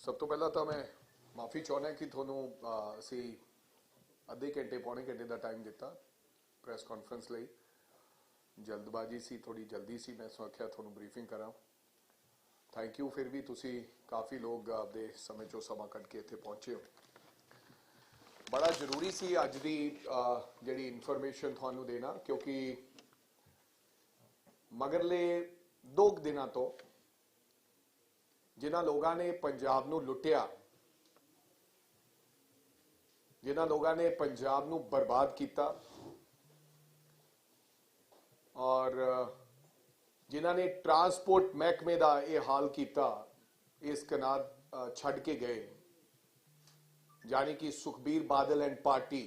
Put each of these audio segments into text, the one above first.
सब तो पहला तो मैं माफ़ी चाहना कि थोनों असी अद्धे घंटे पौने घंटे का टाइम दिता प्रैस कॉन्फ्रेंस लई। जल्दबाजी सी, थोड़ी जल्दी सी, मैं आख्या थोनों ब्रीफिंग करा। थैंक यू फिर भी तुसी काफ़ी लोग आपदे समय चो समा कट के इत्थे पहुंचे हो। बड़ा जरूरी सी अज दी जिहड़ी इन्फॉर्मेशन थानू देना, क्योंकि मगरले 2 दिनों तो जिन्हां लोगों ने पंजाब नू लुटिया, जिन्हां लोगों ने पंजाब नू बर्बाद किया और जिन्हां ने ट्रांसपोर्ट महकमे का यह हाल किया, इस कनाल छड़ के गए, यानी कि सुखबीर बादल एंड पार्टी।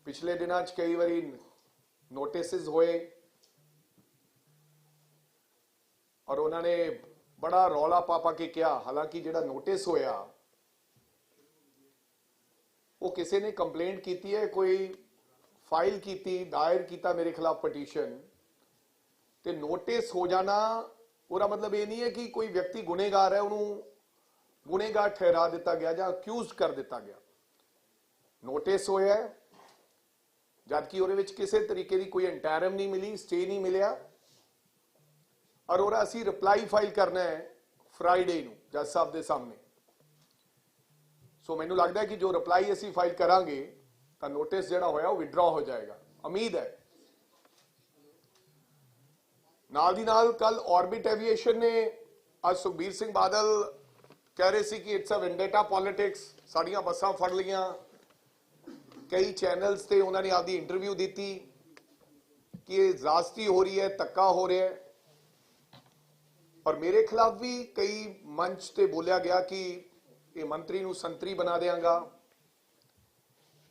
पिछले दिनों कई बारी नोटिस होए और उन्होंने बड़ा रौला पा के किया। हालांकि जिहड़ा नोटिस होया वो किसी ने कंप्लेंट की है, कोई फाइल की, दायर किया मेरे खिलाफ पटीशन, तो नोटिस हो जाना पूरा मतलब ये नहीं है कि कोई व्यक्ति गुनेगार है, उन्होंने गुनेगार ठहरा दिता गया या अक्यूज कर दिता गया। नोटिस होया जबकि उहदे विच किसी तरीके की कोई इंटैरम नहीं मिली, स्टे नहीं मिलिया, और ओरा असी रिप्लाई फाइल करना है फ्राइडे नूं जज साहब के सामने। सो मैनू लगता है कि जो रिप्लाई असी फाइल करांगे तो नोटिस जिहड़ा होया वो विड्रॉ हो जाएगा, उम्मीद है। नाल दी नाल कल ऑर्बिट एविएशन ने आज सुखबीर सिंह बादल कह रहे सी कि इट्स अ वेंडेटा पॉलिटिक्स, साड़ियां बसां फड़ लियां। कई चैनल्स ते उन्होंने आपकी इंटरव्यू दी कि ये ज़्यादती हो रही है, धक्का हो रहा है, और मेरे खिलाफ भी कई मंच ते बोलिया गया कि ये मंत्री नूं संतरी बना देंगा,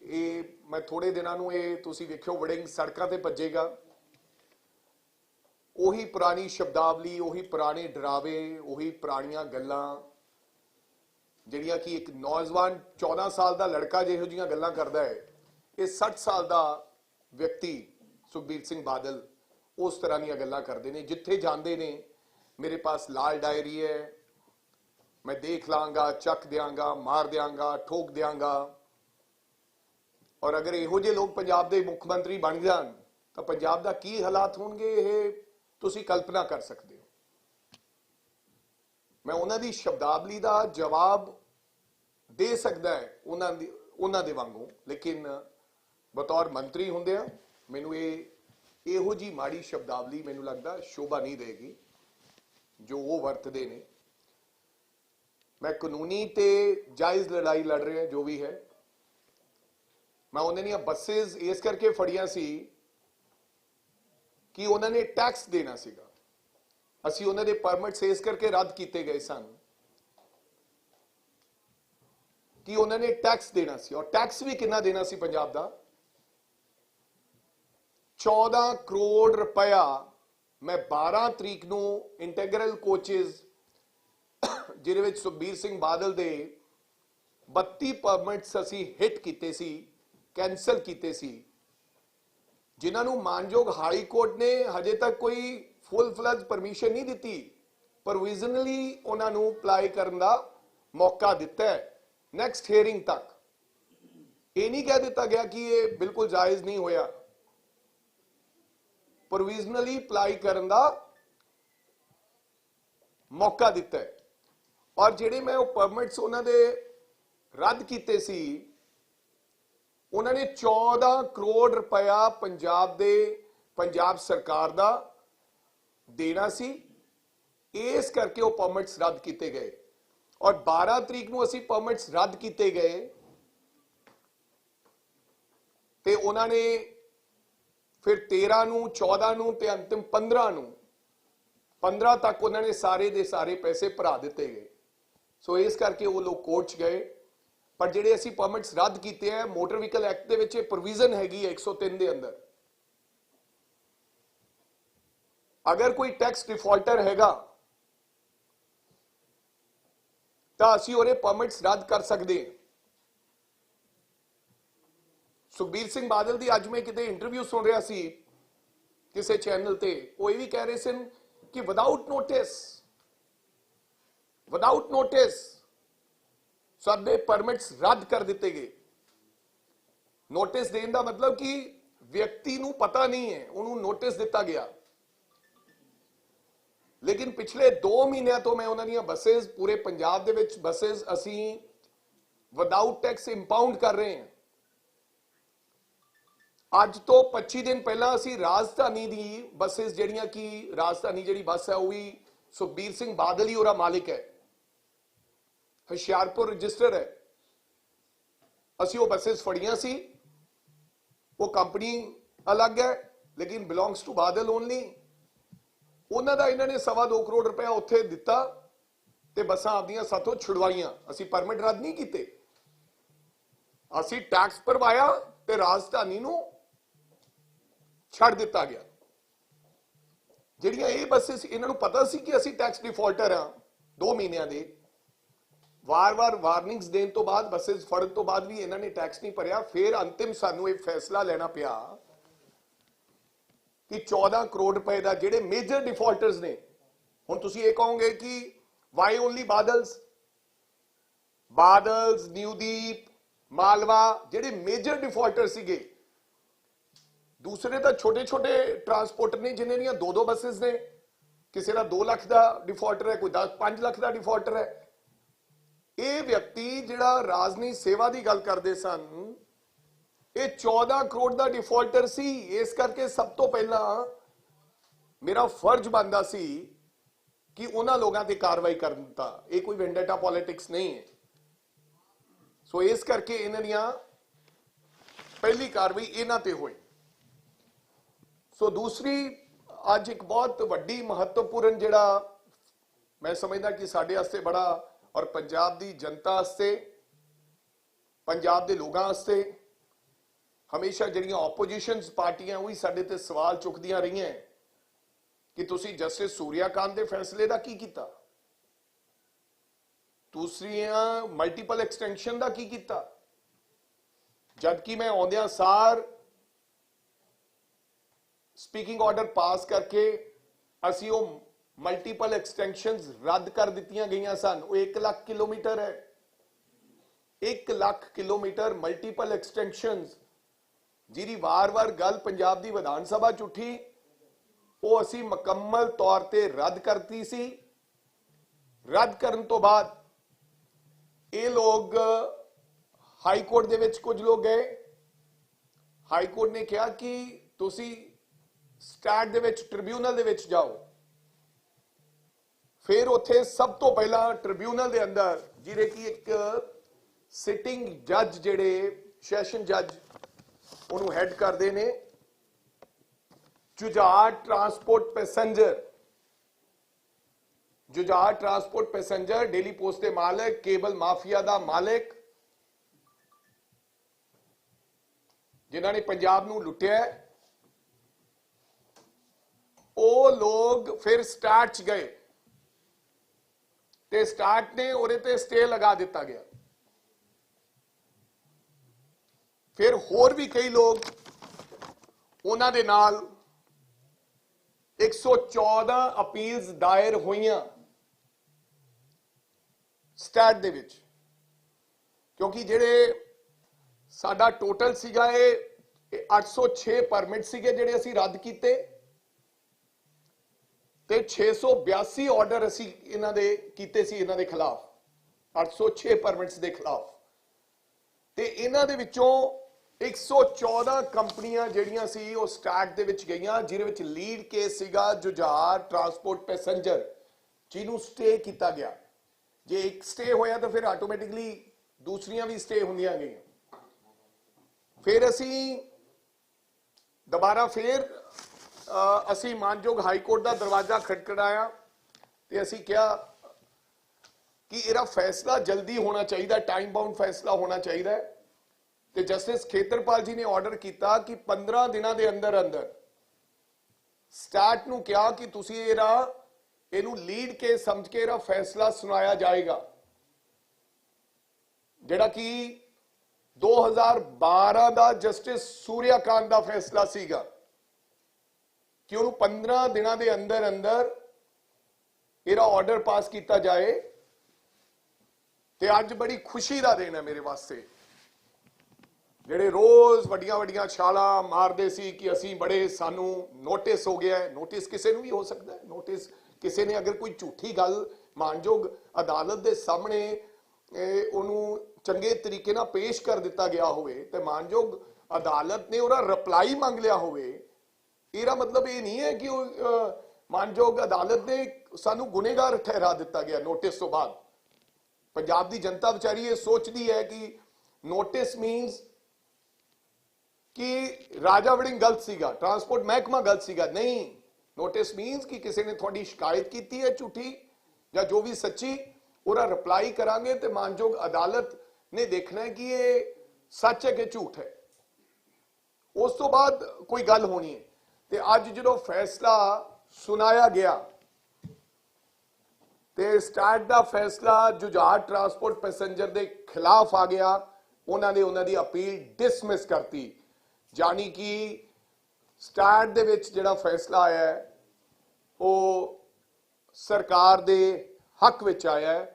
ये मैं थोड़े दिनों नूं ये तुसीं वेखियो वड़िंग सड़कों ते भजेगा। उही पुरानी शब्दावली, उही पुराने डरावे, उही पुरानियां गल्लां जिहड़ियां कि एक नौजवान 14 साल का लड़का जिहो जिहियां गल्लां करदा है, ये 60 साल का व्यक्ति सुखबीर सिंह बादल उस तरह दीयां गल्लां करदे ने। जिथे जांदे ने मेरे पास लाल डायरी है, मैं देख लांगा, चक देंगा, मार देंगा, ठोक देंगा। और अगर इहो जे लोग पंजाब के मुख्यमंत्री बन जान तो पंजाब का की हालात होणगे, ये तुसीं कल्पना कर सकते हो। मैं उन्हां दी शब्दावली का जवाब दे सकदा है उन्हां दे वांगू, लेकिन बतौर मंत्री हुंदियां मैनू इहो जी माड़ी शब्दावली मैनू लगदा शोभा नहीं देगी जो वो वरतते ने। मैं कानूनी ते जायज़ लड़ाई लड़ रहे हैं, जो भी है। मैं उन्होंने बसेस इस करके फड़िया सी कि उन्होंने टैक्स देना सीगा, असी उन्होंने परमिट्स इस करके रद्द किए गए सन कि उन्होंने टैक्स देना सी, और टैक्स भी कितना देना सी पंजाब दा 14 करोड़ रुपया। मैं 12 तरीक नूं इंटैग्रल कोचेस जिहदे विच सुखबीर सिंह बादल दे 32 परमिट्स असी हिट कीते सी, कैंसल कीते सी, जिन्हां नूं मानयोग हाई कोर्ट ने हजे तक कोई फुल फ्लैज परमिशन नहीं दी, प्रोविजनली उन्हां नूं अप्लाई करन दा मौका दिता है नैक्सट हियरिंग तक। ये नहीं कह दिता गया कि ये बिल्कुल जायज़ नहीं होया, प्रोविजनली अप्लाई करन दा मौका दिता है। और जिहड़े मैं वो परमिट्स उन्होंने रद्द किए सी, उन्होंने 14 करोड़ रुपया पंजाब सरकार दा देना सी, इस करके वो परमिट्स रद्द किए गए। और 12 तरीक नूं असी परमिट्स रद्द किए गए ते उन्होंने फिर 13 नूं, 14 नूं ते अंतिम 15 तक उन्होंने सारे दे सारे पैसे भरा दिते गए। सो इस करके वो लोग कोर्ट च गए। पर जिहड़े असी परमिट्स रद्द किए हैं, motor vehicle act they which provision हैगी 103 के अंदर, अगर कोई टैक्स डिफॉल्टर हैगा तो असी उहदे परमिट्स रद्द कर सकते हैं। सुखबीर सिंह बादल की अज मैं किते इंटरव्यू सुन रहा सी किसी चैनल ते, वो ये भी कह रहे सन कि विदाउट नोटिस विदाउट नोटिस साडे परमिट्स रद्द कर दिते गए। नोटिस देने का मतलब कि व्यक्ति नूं पता नहीं है, उन्होंने नोटिस दिता गया। लेकिन पिछले 2 महीनों तो मैं उन्होंने बसेस पूरे पंजाब दे विच बसेस असी विदाउट टैक्स इंपाउंड कर रहे हैं। अज तो 25 दिन पहला असी राजधानी दी बसेस जड़ियां कि राजधानी जी बस है वही सुखबीर सिंह बादल ही उहदा मालिक है, हुशियारपुर रजिस्टर है, असी वो बसेस फड़ियां सी। वो कंपनी अलग है लेकिन बिलोंग्स टू बादल ओनली। उन्हों का इन्होंने 2.25 करोड़ रुपया उत्थे दिता ते बसां आपदियां साथों छुड़वाइयां। असी परमिट रद्द नहीं कीते, असी टैक्स भरवाया ते राजधानी नूं छड़ दिता गया। जिहड़ियां ये बसेस इन्हां नूं पता सी कि असी टैक्स डिफॉल्टर हाँ, 2 महीनों के वार वार वार्निंग्स देने तो बाद बसेस फड़न तो बाद भी इन्होंने टैक्स नहीं भरिया। फिर अंतिम सानू एक फैसला लेना पिया कि 14 करोड़ रुपए का जेडे मेजर डिफॉल्टर्स ने। हुण तुसीं ये कहोगे कि वाई ओनली बादल्स, न्यूदीप, मालवा जेडे मेजर डिफॉल्टर सीगे। दूसरे तो छोटे छोटे ट्रांसपोर्टर ने जिन्हें दियां 2-2 बसेस ने, किसी का 2 लाख का डिफॉल्टर है, कोई 5 लाख का डिफॉल्टर है। ये व्यक्ति जिहड़ा राजनीति सेवा की गल करते सन, ये 14 करोड़ का डिफॉल्टर सी। इस करके सब तो पहला मेरा फर्ज बनता सी कि उन्हां लोगों ते कार्रवाई करता। ये कोई वेंडेटा पॉलिटिक्स नहीं है। सो इस करके इन्हां दियां पहली कार्रवाई इन्हां ते हुई। सो दूसरी अज एक बहुत वड्डी महत्वपूर्ण जिहड़ा मैं समझदा कि साडे वास्ते बड़ा और पंजाब दी जनता वास्ते, पंजाब दे लोगों वास्ते, हमेशा जिहड़ियां ओपोजिशनस पार्टियां वही साडे ते सवाल चुकदियां रहियां कि तुसीं जस्टिस सूर्याकांत दे फैसले दा की कीता, दूसरियां मल्टीपल एक्सटेंशन दा की कीता। जबकि मैं आउंदियां सार स्पीकिंग ऑर्डर पास करके असी वो मल्टीपल एक्सटेंशंस रद्द कर दित्तियां गईयां सन। वो 1 लाख किलोमीटर है, 1 लाख किलोमीटर मल्टीपल एक्सटेंशंस जिहदी वार वार गल पंजाब दी विधान सभा च उठी, वो असी मुकम्मल तौर ते रद्द करती सी। रद्द करन तो बाद ये लोग हाई कोर्ट दे विच कुछ लोग गए। हाई कोर्ट ने कहा कि तुसी स्टैट दे विच ट्रिब्यूनल दे विच जाओ। फिर उत्थे सब तो पहला ट्रिब्यूनल दे अंदर जिहड़े कि एक सिटिंग जज जिहड़े सैशन जज उन्होंने हैड करते ने, Jujhar transport passenger, Jujhar transport passenger daily post के मालिक, केबल माफिया का मालिक, जिन्होंने पंजाब नूं लुटिया, वो लोग फिर स्टार्ट च गए ते स्टार्ट ने उहदे ते स्टे लगा दिता गया। फिर होर भी कई लोग उन्हां दे नाल 114 अपील्स दायर होईयां स्टैट दे विच, क्योंकि जिहड़े साडा टोटल सीगा ये 806 परमिट सीगे जिहड़े असी रद्द कीते ते 682 ऑर्डर असी इन्हां दे कीते सी इन्हां दे खिलाफ, 806 परमिट्स दे खिलाफ। ते इन्हां दे विचों 114 कंपनियां जिहड़ियां सी वो स्टार्ट दे विच गईयां, जिहदे विच लीड केस सीगा जुझार ट्रांसपोर्ट पैसेंजर, जिन्हों स्टे किया गया। जे एक स्टे होया तो फिर आटोमैटिकली दूसरियां भी स्टे होंदियां गईयां। फिर असी दोबारा फिर असी मानयोग हाईकोर्ट का दरवाजा खटखटाया ते असी कहा कि इहदा फैसला जल्दी होना चाहिए, टाइम बाउंड फैसला होना चाहिए। ते जस्टिस खेतरपाल जी ने ऑर्डर किया कि 15 दिनों के अंदर अंदर स्टैट नूं कहा कि तुसीं इहनूं लीड के समझ के इहदा फैसला सुनाया जाएगा, जिहड़ा कि 2012 का जस्टिस सूर्याकांत का फैसला सीगा कि उन्होंने 15 दिनों के अंदर अंदर इहदा ऑर्डर पास किया जाए ਤੇ ਅੱਜ ਬੜੀ ਖੁਸ਼ੀ ਦਾ ਦਿਨ ਹੈ ਮੇਰੇ ਵਾਸਤੇ। ਜਿਹੜੇ ਰੋਜ਼ ਵੱਡੀਆਂ ਵੱਡੀਆਂ ਛਾਲਾਂ ਮਾਰਦੇ ਸੀ ਕਿ ਅਸੀਂ ਬੜੇ, ਸਾਨੂੰ ਨੋਟਿਸ ਹੋ ਗਿਆ ਹੈ। ਨੋਟਿਸ ਕਿਸੇ ਨੂੰ ਵੀ ਹੋ ਸਕਦਾ ਹੈ। ਨੋਟਿਸ ਕਿਸੇ ਨੇ ਅਗਰ ਕੋਈ ਝੂਠੀ ਗੱਲ ਮਾਨਯੋਗ ਅਦਾਲਤ ਦੇ ਸਾਹਮਣੇ ਉਹਨੂੰ ਚੰਗੇ ਤਰੀਕੇ ਨਾਲ ਪੇਸ਼ ਕਰ ਦਿੱਤਾ ਗਿਆ ਹੋਵੇ ਤੇ ਮਾਨਯੋਗ ਅਦਾਲਤ ਨੇ ਉਹਦਾ ਰਿਪਲਾਈ ਮੰਗ ਲਿਆ ਹੋਵੇ, ਇਹਦਾ ਮਤਲਬ ਇਹ ਨਹੀਂ ਹੈ ਕਿ ਉਹ ਮਾਨਯੋਗ ਅਦਾਲਤ ਨੇ ਸਾਨੂੰ ਗੁਨੇਗਾਰ ਠਹਿਰਾ ਦਿੱਤਾ ਗਿਆ ਨੋਟਿਸ ਤੋਂ ਬਾਅਦ। ਪੰਜਾਬ ਦੀ ਜਨਤਾ ਵਿਚਾਰੀ ਇਹ ਸੋਚਦੀ ਹੈ ਕਿ ਨੋਟਿਸ ਮੀਨਸ ਕਿ ਰਾਜਾ ਵੜਿੰਗ ਗਲਤ ਸੀਗਾ, ਟਰਾਂਸਪੋਰਟ ਮਹਿਕਮਾ ਗਲਤ ਸੀਗਾ। ਨਹੀਂ, ਨੋਟਿਸ ਮੀਨਸ ਕਿ ਕਿਸੇ ਨੇ ਤੁਹਾਡੀ ਸ਼ਿਕਾਇਤ ਕੀਤੀ ਹੈ ਝੂਠੀ ਜਾਂ ਜੋ ਵੀ ਸੱਚੀ, ਉਹਦਾ ਰਿਪਲਾਈ ਕਰਾਂਗੇ ਤੇ ਮਾਨਯੋਗ ਅਦਾਲਤ ਨੇ ਦੇਖਣਾ ਹੈ ਕਿ ਇਹ ਸੱਚ ਹੈ ਕਿ ਝੂਠ ਹੈ। ਉਸ ਤੋਂ ਬਾਅਦ ਕੋਈ ਗੱਲ ਹੋਣੀ ਹੈ। ਤੇ ਅੱਜ ਜਦੋਂ ਫੈਸਲਾ ਸੁਣਾਇਆ ਗਿਆ ਤੇ ਸਟਾਰਟ ਦਾ ਫੈਸਲਾ ਜੁਝਾਰ ਟਰਾਂਸਪੋਰਟ ਪੈਸੇਂਜਰ ਦੇ ਖਿਲਾਫ ਆ ਗਿਆ। ਉਹਨਾਂ ਦੀ ਅਪੀਲ ਡਿਸਮਿਸ ਕਰਤੀ, ਜਾਨੀ ਕਿ ਸਟਾਰਟ ਦੇ ਵਿੱਚ ਜਿਹੜਾ ਫੈਸਲਾ ਆਇਆ ਹੈ ਉਹ ਸਰਕਾਰ ਦੇ ਹੱਕ ਵਿੱਚ ਆਇਆ ਹੈ।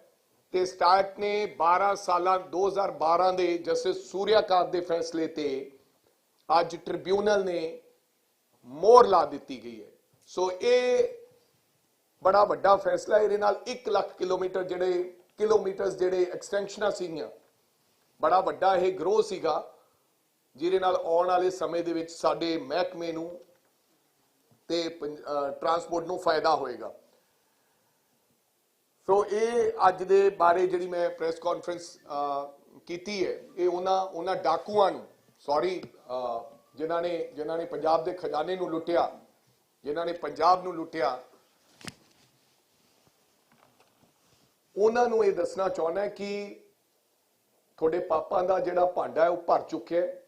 ਤੇ ਸਟਾਰਟ ਨੇ 12 ਸਾਲਾਂ 2012 ਦੇ ਜਸਟਿਸ ਸੂਰਿਆਕਾਂਤ ਦੇ ਫੈਸਲੇ ਤੇ ਅੱਜ ਟ੍ਰਿਬਿਊਨਲ ਨੇ ਮੋਹਰ ਲਾ ਦਿੱਤੀ ਗਈ ਹੈ। ਸੋ ਇਹ ਬੜਾ ਵੱਡਾ ਫੈਸਲਾ। ਇਹਦੇ ਨਾਲ 1 ਲੱਖ ਕਿਲੋਮੀਟਰ ਜਿਹੜੇ ਐਕਸਟੈਂਸ਼ਨਾਂ ਸੀਗੀਆਂ, ਬੜਾ ਵੱਡਾ ਇਹ ਗਰੋਹ ਸੀਗਾ ਜਿਹਦੇ ਨਾਲ ਆਉਣ ਵਾਲੇ ਸਮੇਂ ਦੇ ਵਿੱਚ ਸਾਡੇ ਮਹਿਕਮੇ ਨੂੰ ਤੇ ਟਰਾਂਸਪੋਰਟ ਨੂੰ ਫਾਇਦਾ ਹੋਏਗਾ। ਸੋ ਇਹ ਅੱਜ ਦੇ ਬਾਰੇ ਜਿਹੜੀ ਮੈਂ ਪ੍ਰੈਸ ਕਾਨਫਰੰਸ ਕੀਤੀ ਹੈ, ਇਹ ਉਹਨਾਂ ਡਾਕੂਆਂ ਨੂੰ, ਸੌਰੀ, ਜਿਨ੍ਹਾਂ ਨੇ ਪੰਜਾਬ ਦੇ ਖਜ਼ਾਨੇ ਨੂੰ ਲੁੱਟਿਆ, ਜਿਨ੍ਹਾਂ ਨੇ ਪੰਜਾਬ ਨੂੰ ਲੁੱਟਿਆ, ਉਹਨਾਂ ਨੂੰ ਇਹ ਦੱਸਣਾ ਚਾਹੁੰਦਾ ਕਿ ਤੁਹਾਡੇ ਪਾਪਾਂ ਦਾ ਜਿਹੜਾ ਭਾਂਡਾ ਹੈ ਉਹ ਭਰ ਚੁੱਕਿਆ ਹੈ।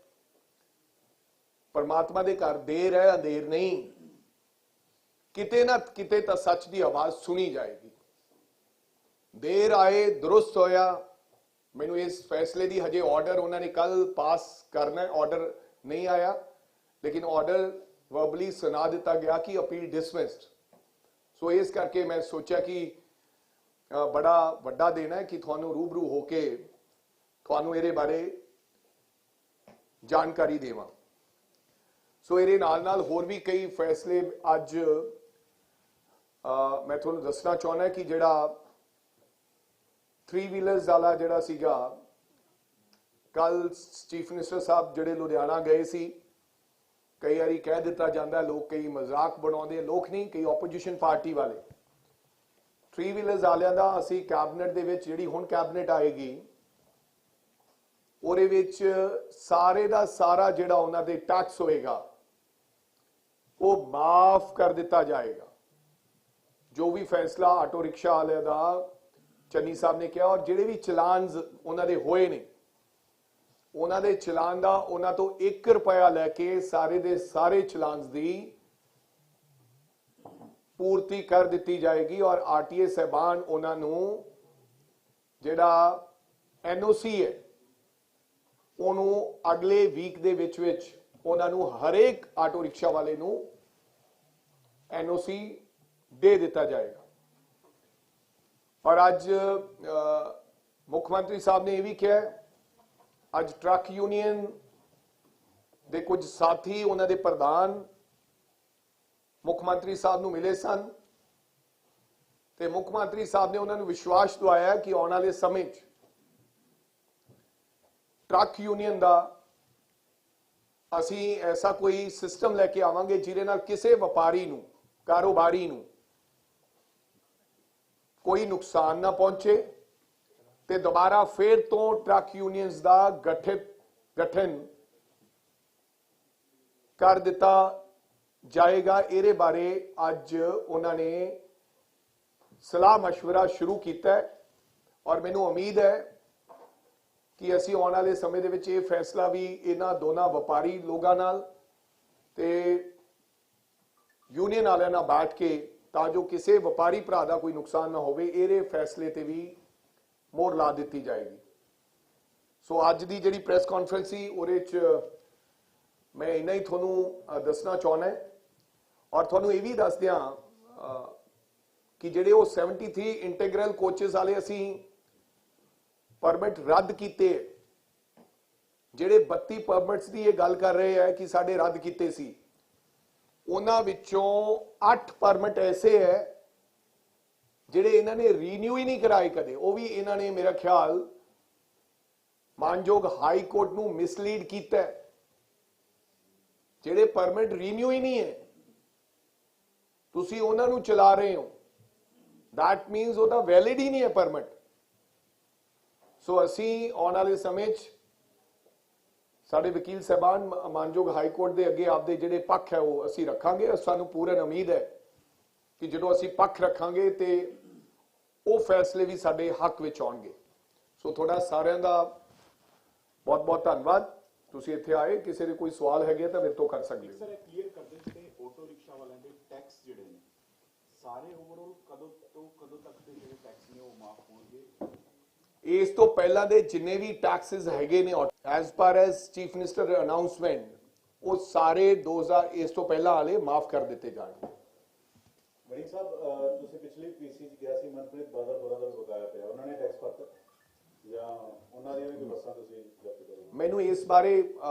ਪਰਮਾਤਮਾ ਦੇ ਘਰ ਦੇਰ ਹੈ, ਅੰਧੇਰ ਨਹੀਂ। ਕਿਤੇ ਨਾ ਕਿਤੇ ਤਾਂ ਸੱਚ ਦੀ ਆਵਾਜ਼ ਸੁਣੀ ਜਾਏਗੀ। ਦੇਰ ਆਏ ਦੁਰਸਤ ਹੋਇਆ। ਮੈਨੂੰ ਇਸ ਫੈਸਲੇ ਦੀ ਹਜੇ ਆਰਡਰ ਉਹਨਾਂ ਨੇ ਕੱਲ ਪਾਸ ਕਰਨਾ ਹੈ, ਆਰਡਰ ਨਹੀਂ ਆਇਆ, ਲੇਕਿਨ ਆਰਡਰ ਵਰਬਲੀ ਸੁਣਾ ਦਿੱਤਾ ਗਿਆ ਕਿ ਅਪੀਲ ਡਿਸਮਿਸਡ। ਸੋ ਇਸ ਕਰਕੇ ਮੈਂ ਸੋਚਿਆ ਕਿ ਬੜਾ ਵੱਡਾ ਦਿਨ ਹੈ ਕਿ ਤੁਹਾਨੂੰ ਰੂਬਰੂ ਹੋ ਕੇ ਤੁਹਾਨੂੰ ਇਹਦੇ ਬਾਰੇ ਜਾਣਕਾਰੀ ਦੇਵਾਂ। ਸੋ ਇਹਦੇ ਨਾਲ ਹੋਰ ਵੀ ਕਈ ਫੈਸਲੇ ਅੱਜ ਮੈਂ ਤੁਹਾਨੂੰ ਦੱਸਣਾ ਚਾਹੁੰਦਾ ਕਿ ਜਿਹੜਾ 3 ਵੀਲਰਸ ਵਾਲਾ ਜਿਹੜਾ ਸੀਗਾ, ਕੱਲ ਚੀਫ ਮਿਨਿਸਟਰ ਸਾਹਿਬ ਜਿਹੜੇ ਲੁਧਿਆਣਾ ਗਏ ਸੀ, ਕਈ ਵਾਰੀ ਕਹਿ ਦਿੱਤਾ ਜਾਂਦਾ, ਲੋਕ ਕਈ ਮਜ਼ਾਕ ਬਣਾਉਂਦੇ, ਲੋਕ ਨਹੀਂ, ਕਈ ਆਪੋਜੀਸ਼ਨ ਪਾਰਟੀ ਵਾਲੇ। 3 ਵੀਲਰਸ ਵਾਲਿਆਂ ਦਾ ਅਸੀਂ ਕੈਬਨਿਟ ਦੇ ਵਿੱਚ, ਜਿਹੜੀ ਹੁਣ ਕੈਬਨਿਟ ਆਏਗੀ, ਉਹਦੇ ਵਿੱਚ ਸਾਰੇ ਦਾ ਸਾਰਾ ਜਿਹੜਾ ਉਹਨਾਂ ਦੇ ਟੈਕਸ ਹੋਏਗਾ ਉਹ ਮਾਫ ਕਰ ਦਿੱਤਾ ਜਾਏਗਾ। ਜੋ ਵੀ ਫੈਸਲਾ ਆਟੋ ਰਿਕਸ਼ਾ ਵਾਲਿਆਂ ਦਾ ਚੰਨੀ ਸਾਹਿਬ ਨੇ ਕਿਹਾ, ਔਰ ਜਿਹੜੇ ਵੀ ਚਲਾਨਸ ਉਹਨਾਂ ਦੇ ਹੋਏ ਨੇ, ਉਹਨਾਂ ਦੇ ਚਲਾਨ ਦਾ ਉਹਨਾਂ ਤੋਂ 1 ਰੁਪਇਆ ਲੈ ਕੇ ਸਾਰੇ ਦੇ ਸਾਰੇ ਚਲਾਨਸ ਦੀ ਪੂਰਤੀ ਕਰ ਦਿੱਤੀ ਜਾਏਗੀ। ਔਰ ਆਰਟੀਏ ਸਹਿਬਾਨ ਉਹਨਾਂ ਨੂੰ ਜਿਹੜਾ ਐਨਓਸੀ ਹੈ ਉਹਨੂੰ ਅਗਲੇ ਵੀਕ ਦੇ ਵਿੱਚ ਉਹਨਾਂ ਨੂੰ ਹਰੇਕ ਆਟੋ ਰਿਕਸ਼ਾ ਵਾਲੇ ਨੂੰ ਐਨਓਸੀ ਦੇ ਦਿੱਤਾ ਜਾਏਗਾ। ਔਰ ਅੱਜ ਮੁੱਖ ਮੰਤਰੀ ਸਾਹਿਬ ਨੇ ਇਹ ਵੀ ਕਿਹਾ, ਅੱਜ ਟਰੱਕ ਯੂਨੀਅਨ ਦੇ ਕੁਝ ਸਾਥੀ, ਉਹਨਾਂ ਦੇ ਪ੍ਰਧਾਨ ਮੁੱਖ ਮੰਤਰੀ ਸਾਹਿਬ ਨੂੰ ਮਿਲੇ ਸਨ ਤੇ ਮੁੱਖ ਮੰਤਰੀ ਸਾਹਿਬ ਨੇ ਉਹਨਾਂ ਨੂੰ ਵਿਸ਼ਵਾਸ ਦਿਵਾਇਆ ਕਿ ਆਉਣ ਵਾਲੇ ਸਮੇਂ 'ਚ ਟਰੱਕ ਯੂਨੀਅਨ ਦਾ ਅਸੀਂ ਐਸਾ ਕੋਈ ਸਿਸਟਮ ਲੈ ਕੇ ਆਵਾਂਗੇ ਜਿਹਦੇ ਨਾਲ ਕਿਸੇ ਵਪਾਰੀ ਨੂੰ, ਕਾਰੋਬਾਰੀ ਨੂੰ ਕੋਈ ਨੁਕਸਾਨ ਨਾ ਪਹੁੰਚੇ ਤੇ ਦੁਬਾਰਾ ਫੇਰ ਤੋਂ ਟਰੱਕ ਯੂਨੀਅਨਸ ਦਾ ਗਠਨ ਕਰ ਦਿੱਤਾ ਜਾਏਗਾ। ਇਹਦੇ ਬਾਰੇ ਅੱਜ ਉਹਨਾਂ ਨੇ ਸਲਾਹ ਮਸ਼ਵਰਾ ਸ਼ੁਰੂ ਕੀਤਾ ਹੈ ਔਰ ਮੈਨੂੰ ਉਮੀਦ ਹੈ ਕਿ ਅਸੀਂ ਆਉਣ ਵਾਲੇ ਸਮੇਂ ਦੇ ਵਿੱਚ ਇਹ ਫੈਸਲਾ ਵੀ ਇਹਨਾਂ ਦੋਨਾਂ ਵਪਾਰੀ ਲੋਕਾਂ ਨਾਲ ਤੇ ਯੂਨੀਅਨ ਵਾਲਿਆਂ ਨਾਲ ਬੈਠ ਕੇ, ਤਾਂ ਜੋ ਕਿਸੇ ਵਪਾਰੀ ਭਰਾ ਦਾ ਕੋਈ ਨੁਕਸਾਨ ਨਾ ਹੋਵੇ, ਇਹਦੇ ਫੈਸਲੇ ਤੇ ਵੀ ਮੋਹਰ ਲਾ ਦਿੱਤੀ ਜਾਏਗੀ। ਸੋ ਅੱਜ ਦੀ ਜਿਹੜੀ ਪ੍ਰੈਸ ਕਾਨਫਰੰਸ ਸੀ ਉਹਦੇ 'ਚ ਮੈਂ ਇੰਨਾ ਹੀ ਤੁਹਾਨੂੰ ਦੱਸਣਾ ਚਾਹੁੰਦਾ ਔਰ ਤੁਹਾਨੂੰ ਇਹ ਵੀ ਦੱਸ ਦਿਆਂ ਕਿ ਜਿਹੜੇ ਉਹ 73 ਇੰਟੀਗਰਲ ਕੋਚਸ ਵਾਲੇ ਅਸੀਂ परमिट रद्द किए, ਜਿਹੜੇ 32 परमिट्स की ये गल कर रहे हैं कि साडे रद्द किए सी, उन्हां विचों 8 परमिट ऐसे है ਜਿਹੜੇ ਇਹਨਾਂ ਨੇ ਰੀਨਿਊ ਹੀ ਨਹੀਂ ਕਰਾਏ ਕਦੇ। ਉਹ ਵੀ ਇਹਨਾਂ ਨੇ ਮੇਰਾ ਖਿਆਲ ਮਾਨਯੋਗ ਹਾਈ ਕੋਰਟ ਨੂੰ ਮਿਸਲੀਡ ਕੀਤਾ। ਜਿਹੜੇ ਪਰਮਿਟ ਰੀਨਿਊ ਹੀ ਨਹੀਂ ਹੈ, ਤੁਸੀਂ ਉਹਨਾਂ ਨੂੰ ਚਲਾ ਰਹੇ ਹੋ, that means ਉਹਦਾ ਵੈਲਿਡ ਹੀ ਨਹੀਂ ਹੈ ਪਰਮਿਟ। ਸੋ ਅਸੀਂ ਆਉਣ ਵਾਲੇ ਸਮੇਂ 'ਚ ਸਾਡੇ ਵਕੀਲ ਸਾਹਿਬਾਨ ਮਾਨਯੋਗ ਹਾਈ ਕੋਰਟ ਦੇ ਅੱਗੇ ਆਪਦੇ ਜਿਹੜੇ ਪੱਖ ਹੈ ਉਹ ਅਸੀਂ ਰੱਖਾਂਗੇ। ਸਾਨੂੰ ਪੂਰਨ ਉਮੀਦ ਹੈ ਕਿ ਜਦੋਂ ਅਸੀਂ ਪੱਖ ਰੱਖਾਂਗੇ ਤੇ ਉਹ ਫੈਸਲੇ ਵੀ ਸਾਡੇ ਹੱਕ ਵਿੱਚ ਆਉਣਗੇ। ਸੋ ਤੁਹਾਡਾ ਸਾਰਿਆਂ ਦਾ ਬਹੁਤ ਬਹੁਤ ਧੰਨਵਾਦ, ਤੁਸੀਂ ਇੱਥੇ ਆਏ। ਕਿਸੇ ਦੇ ਕੋਈ ਸਵਾਲ ਹੈਗੇ ਤਾਂ ਮੇਰੇ ਤੋਂ ਕਰ ਸਕਦੇ ਹੋ। ਸਰ ਇਹ ਕਲੀਅਰ ਕਰ ਦਿਓ ਕਿ ਆਟੋ ਰਿਕਸ਼ਾ ਵਾਲਿਆਂ ਦੇ ਟੈਕਸ ਜਿਹੜੇ ਨੇ ਸਾਰੇ ਓਵਰਆਲ ਕਦੋਂ ਤੋਂ ਕਦੋਂ ਤੱਕ ਦੇ ਜਿਹੜੇ ਟੈਕਸ ਨੇ ਉਹ ਮਾਫ ਹੋਣਗੇ? ਇਸ ਤੋਂ ਪਹਿਲਾਂ ਦੇ ਜਿੰਨੇ ਵੀ ਟੈਕਸਸ ਹੈਗੇ ਨੇ as per as chief minister announcement, ਉਹ ਸਾਰੇ 2000 ਇਸ ਤੋਂ ਪਹਿਲਾਂ ਵਾਲੇ ਮਾਫ ਕਰ ਦਿੱਤੇ ਜਾਣਗੇ। ਮਲਿਕ ਸਾਹਿਬ, ਤੁਸੀਂ ਪਿਛਲੀ ਪੀਸੀ ਚ ਗਿਆ ਸੀ, ਮਨਪ੍ਰੀਤ ਬਾਦਲ ਹੋਰਾਂ ਦਾ ਬਕਾਇਆ ਪਿਆ, ਉਹਨਾਂ ਨੇ ਟੈਕਸ ਭਰਤਾ ਜਾਂ ਉਹਨਾਂ ਦੀਆਂ ਵੀ ਕੋਈ ਬੱਸਾਂ ਤੁਸੀਂ ਜ਼ਬਤ ਕਰੋਗੇ? ਮੈਨੂੰ ਇਸ ਬਾਰੇ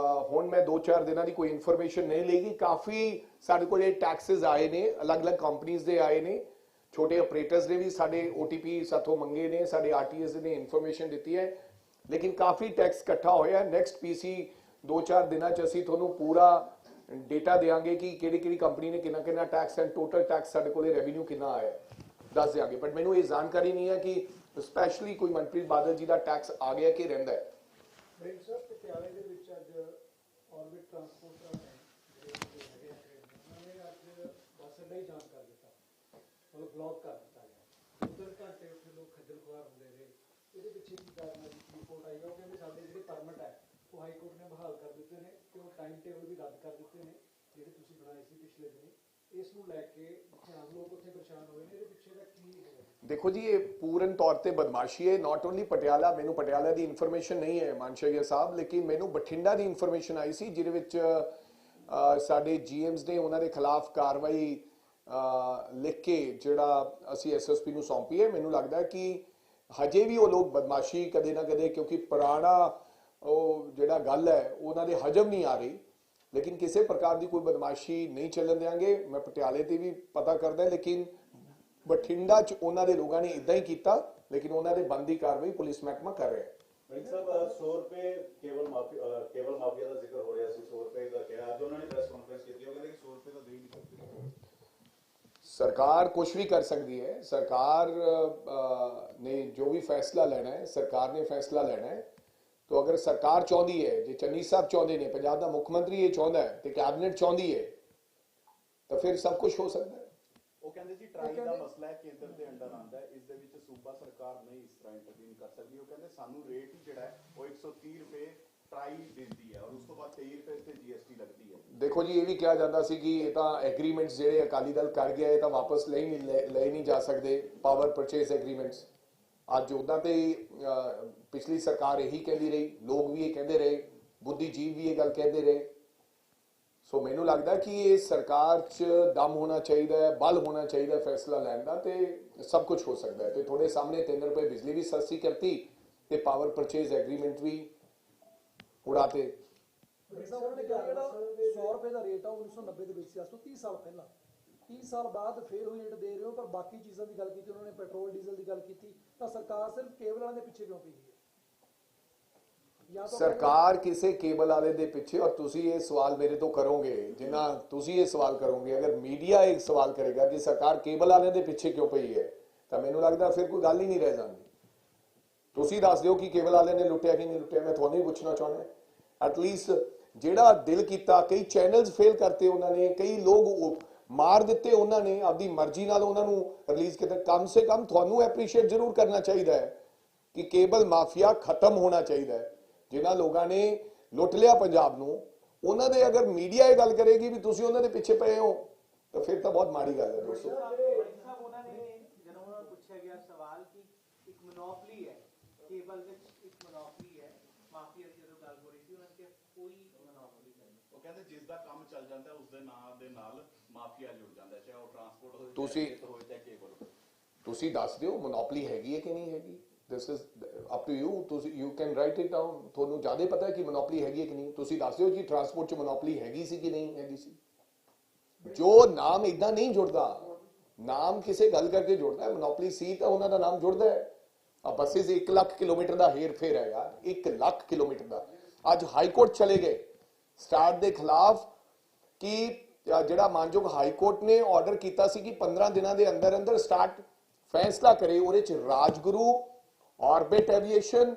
ਹੁਣ ਮੈਂ 2-4 ਦਿਨਾਂ ਦੀ ਕੋਈ ਇਨਫੋਰਮੇਸ਼ਨ ਨਹੀਂ ਲਈਗੀ। ਕਾਫੀ ਸਾਡੇ ਕੋਲ ਇਹ ਟੈਕਸਸ ਆਏ ਨੇ, ਅਲੱਗ-ਅਲੱਗ ਕੰਪਨੀਆਂ ਦੇ ਆਏ ਨੇ, ਛੋਟੇ ਆਪਰੇਟਰਸ ਨੇ ਵੀ ਸਾਡੇ OTP ਸਾਥੋਂ ਮੰਗੇ ਨੇ, ਸਾਡੇ RTS ਨੇ ਇਨਫੋਰਮੇਸ਼ਨ ਦਿੱਤੀ ਹੈ, ਲੇਕਿਨ ਕਾਫੀ ਟੈਕਸ ਇਕੱਠਾ ਹੋਇਆ। ਨੈਕਸਟ PC 2-4 ਦਿਨਾਂ ਚ ਅਸੀਂ ਤੁਹਾਨੂੰ ਪੂਰਾ ਡੇਟਾ ਦੇਵਾਂਗੇ ਕਿ ਕਿਹੜੀ ਕੰਪਨੀ ਨੇ ਕਿੰਨਾ ਟੈਕਸ ਐਂਡ ਟੋਟਲ ਟੈਕਸ ਸਾਡੇ ਕੋਲੇ ਰੈਵਨਿਊ ਕਿੰਨਾ ਆਇਆ ਦੱਸ ਦਿਆਂਗੇ। ਬਟ ਮੈਨੂੰ ਇਹ ਜਾਣਕਾਰੀ ਨਹੀਂ ਹੈ ਕਿ ਸਪੈਸ਼ਲੀ ਕੋਈ ਮਨਪ੍ਰੀਤ ਬਾਦਲ ਜੀ ਦਾ ਟੈਕਸ ਆ ਗਿਆ ਕਿ ਰਹਿੰਦਾ ਹੈ। ਮਲਿਕ ਸਾਹਿਬ, ਪਟਿਆਲੇ ਦੇ ਵਿੱਚ ਅੱਜ ਆਰਬਿਟ ਟਰਾਂਸਪੋਰਟਰ ਉਹਨਾਂ ਨੇ ਅੱਜ ਬੱਸ ਅੱਡਾ ਹੀ ਜਾਮ ਕਰ ਦਿੱਤਾ, ਮਤਲਬ ਬਲੌਕ ਕਰ ਦਿੱਤਾ ਗਿਆ। 2 ਘੰਟੇ ਉੱਥੇ ਲੋਕ ਖੱਜਲ ਖੁਆਰ ਹੁੰਦੇ ਰਹੇ। ਇਹਦੇ ਪਿੱਛੇ ਕੀ ਕਾਰਨ ਹੈ? ਰਿਪੋਰਟ ਆਈ ਉਹ ਕਹਿੰਦੇ ਸਾਡੇ ਜਿਹੜੇ ਪਰਮਿਟ ਹੈ ਉਹ ਹਾਈ ਕੋਰਟ ਨੇ ਬਹਾਲ ਕਰ ਦਿੱਤੇ ਨੇ ਤੇ ਉਹ ਟਾਈਮ ਟੇਬਲ ਵੀ ਰੱਦ ਕਰ ਦਿੱਤੇ ਨੇ ਜਿਹੜੇ ਤੁਸੀਂ ਬਣਾਏ ਸੀ ਪਿਛਲੇ ਦਿਨੀ। ਇਸ ਨੂੰ ਲੈ ਕੇ ਆਮ ਲੋਕ ਉੱਥੇ ਪਰੇਸ਼ਾਨ ਹੋਏ ਨੇ। ਇਹਦੇ ਪਿੱਛੇ ਦਾ ਕੀ ਹੈ? ਦੇਖੋ ਜੀ, ਇਹ ਪੂਰਨ ਤੌਰ ਤੇ ਬਦਮਾਸ਼ੀ ਹੈ। ਨਾਟ ਓਨਲੀ ਪਟਿਆਲਾ, ਮੈਨੂੰ ਪਟਿਆਲਾ ਦੀ ਇਨਫੋਰਮੇਸ਼ਨ ਨਹੀਂ ਹੈ ਮਾਨਸ਼ਈਆ ਸਾਹਿਬ, ਲੇਕਿਨ ਮੈਨੂੰ ਬਠਿੰਡਾ ਦੀ ਇਨਫੋਰਮੇਸ਼ਨ ਆਈ ਸੀ ਜਿਹਦੇ ਵਿੱਚ ਸਾਡੇ GMs ਨੇ ਉਹਨਾਂ ਦੇ ਖਿਲਾਫ ਕਾਰਵਾਈ ਲਿਖ ਕੇ ਜਿਹੜਾ ਅਸੀਂ SSP ਨੂੰ ਸੌਂਪੀ ਹੈ। ਮੈਨੂੰ ਲੱਗਦਾ ਕਿ ਹਜੇ ਵੀ ਉਹ ਲੋਕ ਬਦਮਾਸ਼ੀ ਕਦੇ ਨਾ ਕਦੇ, ਕਿਉਂਕਿ ਪੁਰਾਣਾ ਉਹ ਜਿਹੜਾ ਗੱਲ ਹੈ ਉਹਨਾਂ ਦੇ ਹਜਮ ਨਹੀਂ ਆ ਰਹੀ, ਲੇਕਿਨ ਕਿਸੇ ਪ੍ਰਕਾਰ ਦੀ ਕੋਈ ਬਦਮਾਸ਼ੀ ਨਹੀਂ ਚੱਲਣ ਦੇਵਾਂਗੇ। ਮੈਂ ਪਟਿਆਲੇ ਤੇ ਵੀ ਪਤਾ ਕਰਦਾ, ਲੇਕਿਨ ਬਠਿੰਡਾ ਚ ਉਹਨਾਂ ਦੇ ਲੋਕਾਂ ਨੇ ਇਦਾਂ ਹੀ ਕੀਤਾ, ਲੇਕਿਨ ਉਹਨਾਂ ਦੇ ਬੰਦੀ ਕਾਰਵਾਈ ਪੁਲਿਸ ਮਹਿਕਮਾ ਕਰ ਰਿਹਾ ਹੈ। ਮਲਿਕ ਸਾਹਿਬ, 100 ਰੁਪਏ ਕੇਬਲ ਮਾਫੀਆ ਦਾ ਜ਼ਿਕਰ ਹੋ ਰਿਹਾ ਸੀ, 100 ਰੁਪਏ ਦਾ ਕਿਹਾ। ਅੱਜ ਉਹਨਾਂ ਨੇ ਪ੍ਰੈਸ ਕਾਨਫਰੰਸ ਕੀਤੀ, ਉਹ ਕਹਿੰਦੇ ਕਿ 100 ਰੁਪਏ ਤਾਂ ਦੇ ਹੀ ਨਹੀਂ ਸਕਦੇ। सरकार कुछ भी कर सकती है। सरकार ने जो भी फैसला लेना है, सरकार ने फैसला लेना है। तो अगर सरकार चाहती है, जो चन्नी साहब चाहते हैं, पंजाब का मुख्यमंत्री ये चाहता है तो कैबिनेट चाहती है, तो फिर सब कुछ हो सकता है। ਉਹ ਕਹਿੰਦੇ ਜੀ ਟਰਾਈ ਦਾ ਮਸਲਾ ਹੈ, ਕੇਂਦਰ ਦੇ ਅੰਡਰ ਆਉਂਦਾ ਹੈ, ਇਸ ਦੇ ਵਿੱਚ ਸੂਬਾ ਸਰਕਾਰ ਨਹੀਂ ਇਸ ਤਰ੍ਹਾਂ ਇੰਟਰਵੀਨ ਕਰ ਸਕਦੀ। ਉਹ ਕਹਿੰਦੇ ਸਾਨੂੰ ਰੇਟ ਹੀ ਜਿਹੜਾ ਹੈ ਉਹ 130 ਰੁਪਏ ਟਰਾਈ ਦਿੰਦੀ ਹੈ ਔਰ ਉਸ ਤੋਂ ਬਾਅਦ 23 ਰੁਪਏ ਤੇ GST ਲੱਗਦੀ ਹੈ। देखो जी, ये भी कहा जाता सी कि ये तो एग्रीमेंट्स ਜਿਹੜੇ ਅਕਾਲੀ ਦਲ ਕਰ ਗਿਆ, ਇਹ ਤਾਂ ਵਾਪਸ ਲੈ ਨਹੀਂ ਜਾ ਸਕਦੇ। ਪਾਵਰ ਪਰਚੇਸ ਐਗਰੀਮੈਂਟਸ ਅੱਜ ਉਦਾਂ ਤੇ ਪਿਛਲੀ ਸਰਕਾਰ ਇਹੀ ਕਹਿੰਦੀ ਰਹੀ, ਲੋਕ ਵੀ ਇਹ ਕਹਿੰਦੇ ਰਹੇ, ਬੁੱਧੀਜੀਵ ਵੀ ਇਹ ਗੱਲ ਕਹਿੰਦੇ ਰਹੇ। ਸੋ ਮੈਨੂੰ ਲੱਗਦਾ ਕਿ ਇਹ ਸਰਕਾਰ 'ਚ ਦਮ ਹੋਣਾ ਚਾਹੀਦਾ ਹੈ, ਬਲ ਹੋਣਾ ਚਾਹੀਦਾ ਫੈਸਲਾ ਲੈਣ ਦਾ, ਤੇ ਸਭ ਕੁਝ ਹੋ ਸਕਦਾ ਹੈ। ਤੇ ਤੁਹਾਡੇ ਸਾਹਮਣੇ 3 ਰੁਪਏ ਬਿਜਲੀ ਵੀ ਸਸਤੀ ਕਰਤੀ ਤੇ ਪਾਵਰ ਪਰਚੇਸ ਐਗਰੀਮੈਂਟ ਵੀ ਉਡਾਤੇ। ਉਹਨਾਂ ਨੇ ਕਿਹਾ ਜਿਹੜਾ 100 ਰੁਪਏ ਦਾ ਰੇਟ ਆ 1990 ਦੇ ਵਿੱਚ ਸੀ, ਅੱਜ ਤੋਂ 30 ਸਾਲ ਪਹਿਲਾਂ। 30 ਸਾਲ ਬਾਅਦ ਫੇਰ ਉਹੀ ਰੇਟ ਦੇ ਰਹੇ ਹੋ, ਪਰ ਬਾਕੀ ਚੀਜ਼ਾਂ ਦੀ ਗੱਲ ਕੀਤੀ ਉਹਨਾਂ ਨੇ, ਪੈਟਰੋਲ ਡੀਜ਼ਲ ਦੀ ਗੱਲ ਕੀਤੀ, ਤਾਂ ਸਰਕਾਰ ਸਿਰਫ ਕੇਬਲ ਵਾਲਿਆਂ ਦੇ ਪਿੱਛੇ ਕਿਉਂ ਪਈ ਹੈ? ਸਰਕਾਰ ਕਿਸੇ ਕੇਬਲ ਵਾਲੇ ਦੇ ਪਿੱਛੇ, ਔਰ ਤੁਸੀਂ ਇਹ ਸਵਾਲ ਮੇਰੇ ਤੋਂ ਕਰੋਗੇ, ਜਿੰਨਾ ਤੁਸੀਂ ਇਹ ਸਵਾਲ ਕਰੋਗੇ, ਅਗਰ ਮੀਡੀਆ ਇੱਕ ਸਵਾਲ ਕਰੇਗਾ ਕਿ ਸਰਕਾਰ ਕੇਬਲ ਵਾਲਿਆਂ ਦੇ ਪਿੱਛੇ ਕਿਉਂ ਪਈ ਹੈ, ਤਾਂ ਮੈਨੂੰ ਲੱਗਦਾ ਫਿਰ ਕੋਈ ਗੱਲ ਹੀ ਨਹੀਂ ਰਹਿ ਜਾਂਦੀ। ਤੁਸੀਂ ਦੱਸ ਦਿਓ ਕਿ ਕੇਬਲ ਵਾਲੇ ਨੇ ਲੁੱਟਿਆ ਕਿ ਨਹੀਂ ਲੁੱਟਿਆ, ਮੈਂ ਤੁਹਾਨੂੰ ਹੀ ਪੁੱਛਣਾ ਚਾਹੁੰਦਾ। ਐਟਲੀਸਟ ਜਿਹੜਾ ਦਿਲ ਕੀਤਾ, ਕਈ ਚੈਨਲਸ ਫੇਲ ਕਰਤੇ ਉਹਨਾਂ ਨੇ, ਕਈ ਲੋਕ ਮਾਰ ਦਿੱਤੇ ਉਹਨਾਂ ਨੇ, ਆਪਦੀ ਮਰਜ਼ੀ ਨਾਲ ਉਹਨਾਂ ਨੂੰ ਰਿਲੀਜ਼ ਕੀਤਾ। ਕਮ ਸੇ ਕਮ ਤੁਹਾਨੂੰ ਐਪਰੀਸ਼ੀਏਟ ਜ਼ਰੂਰ ਕਰਨਾ ਚਾਹੀਦਾ ਹੈ ਕਿ ਕੇਬਲ ਮਾਫੀਆ ਖਤਮ ਹੋਣਾ ਚਾਹੀਦਾ ਹੈ। ਜਿਨ੍ਹਾਂ ਲੋਕਾਂ ਨੇ ਲੁੱਟ ਲਿਆ ਪੰਜਾਬ ਨੂੰ, ਉਹਨਾਂ ਦੇ ਅਗਰ ਮੀਡੀਆ ਇਹ ਗੱਲ ਕਰੇਗੀ ਵੀ ਤੁਸੀਂ ਉਹਨਾਂ ਦੇ ਪਿੱਛੇ ਪਏ ਹੋ, ਤਾਂ ਫਿਰ ਤਾਂ ਬਹੁਤ ਮਾੜੀ ਗੱਲ ਹੈ ਦੋਸਤੋ। ਉਹਨਾਂ ਨੇ ਜਦੋਂ ਉਹਨਾਂ ਨੂੰ ਪੁੱਛਿਆ ਗਿਆ ਸਵਾਲ ਕਿ ਇੱਕ ਮੋਨੋਪੋਲੀ ਹੈ, ਕੇਬਲ ਵਿੱਚ ਇੱਕ ਮੋਨੋਪੋਲੀ ਹੈ, ਮਾਫੀਆ ਦੀ ਜਦੋਂ ਗੱਲ ਹੋ ਰਹੀ ਸੀ, ਉਹਨਾਂ ਨੇ ਕਿਹਾ ਕੋਈ ਮੋਨੋਪੋਲੀ ਨਹੀਂ। ਉਹ ਕਹਿੰਦੇ ਜਿਸ ਦਾ ਕੰਮ ਚੱਲ ਜਾਂਦਾ ਉਸ ਦੇ ਨਾਂ ਦੇ ਨਾਲ ਮਾਫੀਆ ਜੁੜ ਜਾਂਦਾ, ਚਾਹੇ ਉਹ ਟਰਾਂਸਪੋਰਟ ਹੋਵੇ, ਤੁਸੀਂ ਚਾਹੇ ਕੇਬਲ ਹੋਵੇ। ਤੁਸੀਂ ਦੱਸ ਦਿਓ ਮੋਨੋਪੋਲੀ ਹੈਗੀ ਹੈ ਕਿ ਨਹੀਂ ਹੈਗੀ, this is up to you, ਤੁਸੀਂ you can write it down. ਤੁਹਾਨੂੰ ਜ਼ਿਆਦਾ ਪਤਾ ਹੈ ਕਿ ਮੋਨੋਪਲੀ ਹੈਗੀ ਹੈ ਕਿ ਨਹੀਂ। ਤੁਸੀਂ ਦੱਸ ਦਿਓ ਕਿ ਟਰਾਂਸਪੋਰਟ 'ਚ ਮੋਨੋਪਲੀ ਹੈਗੀ ਸੀ ਕਿ ਨਹੀਂ ਹੈਗੀ ਸੀ। ਜੋ ਨਾਮ ਇਦਾਂ ਨਹੀਂ ਜੁੜਦਾ, ਨਾਮ ਕਿਸੇ ਗੱਲ ਕਰਕੇ ਜੁੜਦਾ ਹੈ। ਮੋਨੋਪਲੀ ਸੀ ਤਾਂ ਉਹਨਾਂ ਦਾ ਨਾਮ ਜੁੜਦਾ ਹੈ। ਆ ਬੱਸਿਸ 1 ਲੱਖ ਕਿਲੋਮੀਟਰ ਦਾ ਹੇਰ ਫੇਰ ਹੈ ਯਾਰ, 1 ਲੱਖ ਕਿਲੋਮੀਟਰ ਦਾ। ਅੱਜ ਹਾਈ ਕੋਰਟ ਚਲੇ ਗਏ ਸਟਾਰਟ ਦੇ ਖਿਲਾਫ ਕਿ ਜਿਹੜਾ ਮਾਨਯੋਗ ਹਾਈ ਕੋਰਟ ਨੇ ਆਰਡਰ ਕੀਤਾ ਸੀ ਕਿ 15 ਦਿਨਾਂ ਦੇ ਅੰਦਰ ਅੰਦਰ ਸਟਾਰਟ ਫੈਸਲਾ ਕਰੇ। ਉਹਦੇ ਚ ਰਾਜਗੁਰੂ, ਆਰਬਿਟ ਐਵੀਏਸ਼ਨ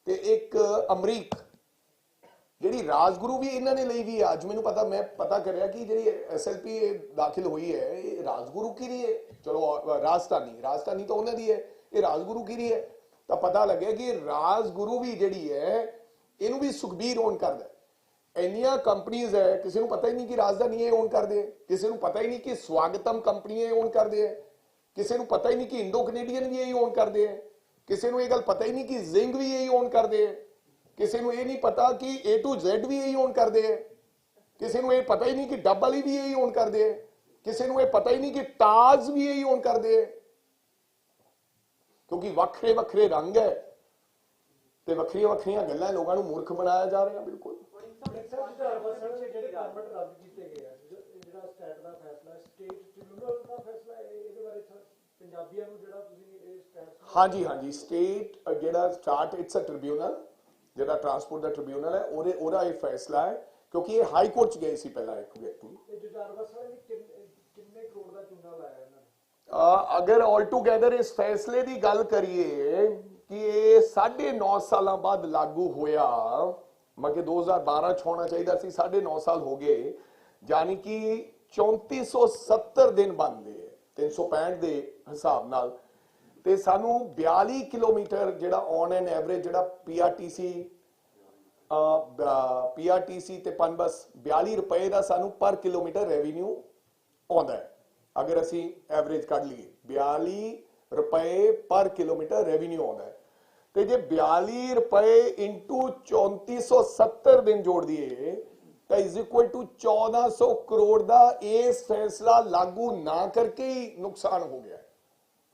ਤੇ ਇੱਕ ਅਮਰੀਕ, ਜਿਹੜੀ ਰਾਜਗੁਰੂ ਵੀ ਇਹਨਾਂ ਨੇ ਲਈ ਵੀ ਹੈ। ਅੱਜ ਮੈਨੂੰ ਪਤਾ, ਮੈਂ ਪਤਾ ਕਰਿਆ ਕਿ ਜਿਹੜੀ SLP ਦਾਖਲ ਹੋਈ ਹੈ ਇਹ ਰਾਜਗੁਰੂ ਕੀ ਰਹੀ ਹੈ। ਚਲੋ ਰਾਜਧਾਨੀ ਤਾਂ ਉਹਨਾਂ ਦੀ ਹੈ, ਇਹ ਰਾਜਗੁਰੂ ਕੀ ਰਹੀ ਹੈ। ਤਾਂ ਪਤਾ ਲੱਗਿਆ ਕਿ ਰਾਜਗੁਰੂ ਵੀ ਜਿਹੜੀ ਹੈ ਇਹਨੂੰ ਵੀ ਸੁਖਬੀਰ ਓਨ ਕਰਦਾ। ਇੰਨੀਆਂ ਕੰਪਨੀਆਂ ਹੈ, ਕਿਸੇ ਨੂੰ ਪਤਾ ਹੀ ਨਹੀਂ ਕਿ ਰਾਜਧਾਨੀ ਇਹ ਓਨ ਕਰਦੇ ਹੈ, ਕਿਸੇ ਨੂੰ ਪਤਾ ਹੀ ਨਹੀਂ ਕਿ ਸਵਾਗਤਮ ਕੰਪਨੀ ਇਹ ਓਨ ਕਰਦੇ ਹੈ, ਕਿਸੇ ਨੂੰ ਪਤਾ ਹੀ ਨਹੀਂ ਕਿ ਇੰਡੋ ਕੈਨੇਡੀਅਨ ਵੀ ਇਹ ਓਨ ਕਰਦੇ ਹੈ, ਕਿਸੇ ਨੂੰ ਇਹ ਗੱਲ ਪਤਾ ਹੀ ਨਹੀਂ ਕਿ ਜ਼ਿੰਗ ਵੀ ਇਹ ਓਨ ਕਰਦੇ ਹੈ, ਕਿਸੇ ਨੂੰ ਇਹ ਨਹੀਂ ਪਤਾ ਕਿ A to Z ਵੀ ਇਹ ਓਨ ਕਰਦੇ ਹੈ, ਕਿਸੇ ਨੂੰ ਇਹ ਪਤਾ ਹੀ ਨਹੀਂ ਕਿ ਡੱਬ ਵਾਲੀ ਵੀ ਇਹ ਓਨ ਕਰਦੇ ਹੈ, ਕਿਸੇ ਨੂੰ ਇਹ ਪਤਾ ਹੀ ਨਹੀਂ ਕਿ ਤਾਜ ਵੀ ਇਹ ਓਨ ਕਰਦੇ ਹੈ। ਕਿਉਂਕਿ ਵੱਖਰੇ ਵੱਖਰੇ ਰੰਗ ਹੈ ਤੇ ਵੱਖਰੀਆਂ ਵੱਖਰੀਆਂ ਗੱਲਾਂ ਲੋਕਾਂ ਨੂੰ ਮੂਰਖ ਬਣਾਇਆ ਜਾ ਰਿਹਾ। ਬਿਲਕੁਲ ਜਿਹੜੇ ਪਰਮਿਟ ਰੱਦ ਕੀਤੇ ਗਏ ਆ, ਜਿਹੜਾ ਸਟੇਟ ਦਾ ਫੈਸਲਾ, ਸਟੇਟ ਟ੍ਰਿਬਿਊਨਲ ਦਾ ਫੈਸਲਾ, ਇਹਦੇ ਬਾਰੇ ਪੰਜਾਬੀਆਂ ਨੂੰ ਜਿਹੜਾ ਤੁਸੀਂ ਇਹ ਸਟੇਟ ਹਾਂਜੀ ਸਟੇਟ ਜਿਹੜਾ ਸਟਾਰਟ ਇਟਸ ਅ ਟ੍ਰਿਬਿਊਨਲ, ਜਿਹੜਾ ਟਰਾਂਸਪੋਰਟ ਦਾ ਟ੍ਰਿਬਿਊਨਲ ਹੈ ਉਹਦਾ ਇਹ ਫੈਸਲਾ ਹੈ। ਕਿਉਂਕਿ ਇਹ ਹਾਈ ਕੋਰਟ ਚ ਗਏ ਸੀ ਪਹਿਲਾਂ ਇੱਕ ਵਿਅਕਤੀ। ਇਹ ਜੁਝਾਰ ਬਸ ਵਾਲੇ ਕਿੰਨੇ ਕਰੋੜ ਦਾ ਚੂਨਾ ਲਾਇਆ ਇਹਨਾਂ ਨੇ? ਅਗਰ ਆਲ ਟੂਗੇਦਰ ਇਸ ਫੈਸਲੇ ਦੀ ਗੱਲ ਕਰੀਏ ਕਿ ਇਹ 9.5 ਸਾਲਾਂ ਬਾਅਦ ਲਾਗੂ ਹੋਇਆ, ਮਗੇ 2012 ਚ ਹੋਣਾ ਚਾਹੀਦਾ ਸੀ, 9.5 ਸਾਲ ਹੋ ਗਏ, ਯਾਨੀ ਕਿ 3470 ਦਿਨ ਬਣਦੇ 365 ਦੇ ਹਿਸਾਬ ਨਾਲ। ਤੇ ਸਾਨੂੰ 42 ਕਿਲੋਮੀਟਰ ਜਿਹੜਾ ਔਨ ਐਨ ਐਵਰੇਜ ਜਿਹੜਾ PRTC ਤੇ ਪਨਬਸ 42 ਰੁਪਏ ਦਾ ਸਾਨੂੰ ਪਰ ਕਿਲੋਮੀਟਰ ਰੈਵਨਿਊ ਆਉਂਦਾ ਹੈ। ਅਗਰ ਅਸੀਂ ਐਵਰੇਜ ਕੱਢ ਲਈਏ 42 ਰੁਪਏ ਪਰ ਕਿਲੋਮੀਟਰ ਰੈਵਨਿਊ ਆਉਂਦਾ ਹੈ। ਤੇ ਜੇ 42 ਰੁਪਏ ਇੰਟੂ 3470 ਦਿਨ ਜੋੜ ਦਈਏ ਤਾਂ ਇਜ਼ ਇਕੁਅਲ ਟੂ 1400 ਕਰੋੜ ਦਾ ਇਸ ਫੈਸਲਾ ਲਾਗੂ ਨਾ ਕਰਕੇ ਹੀ ਨੁਕਸਾਨ ਹੋ ਗਿਆ।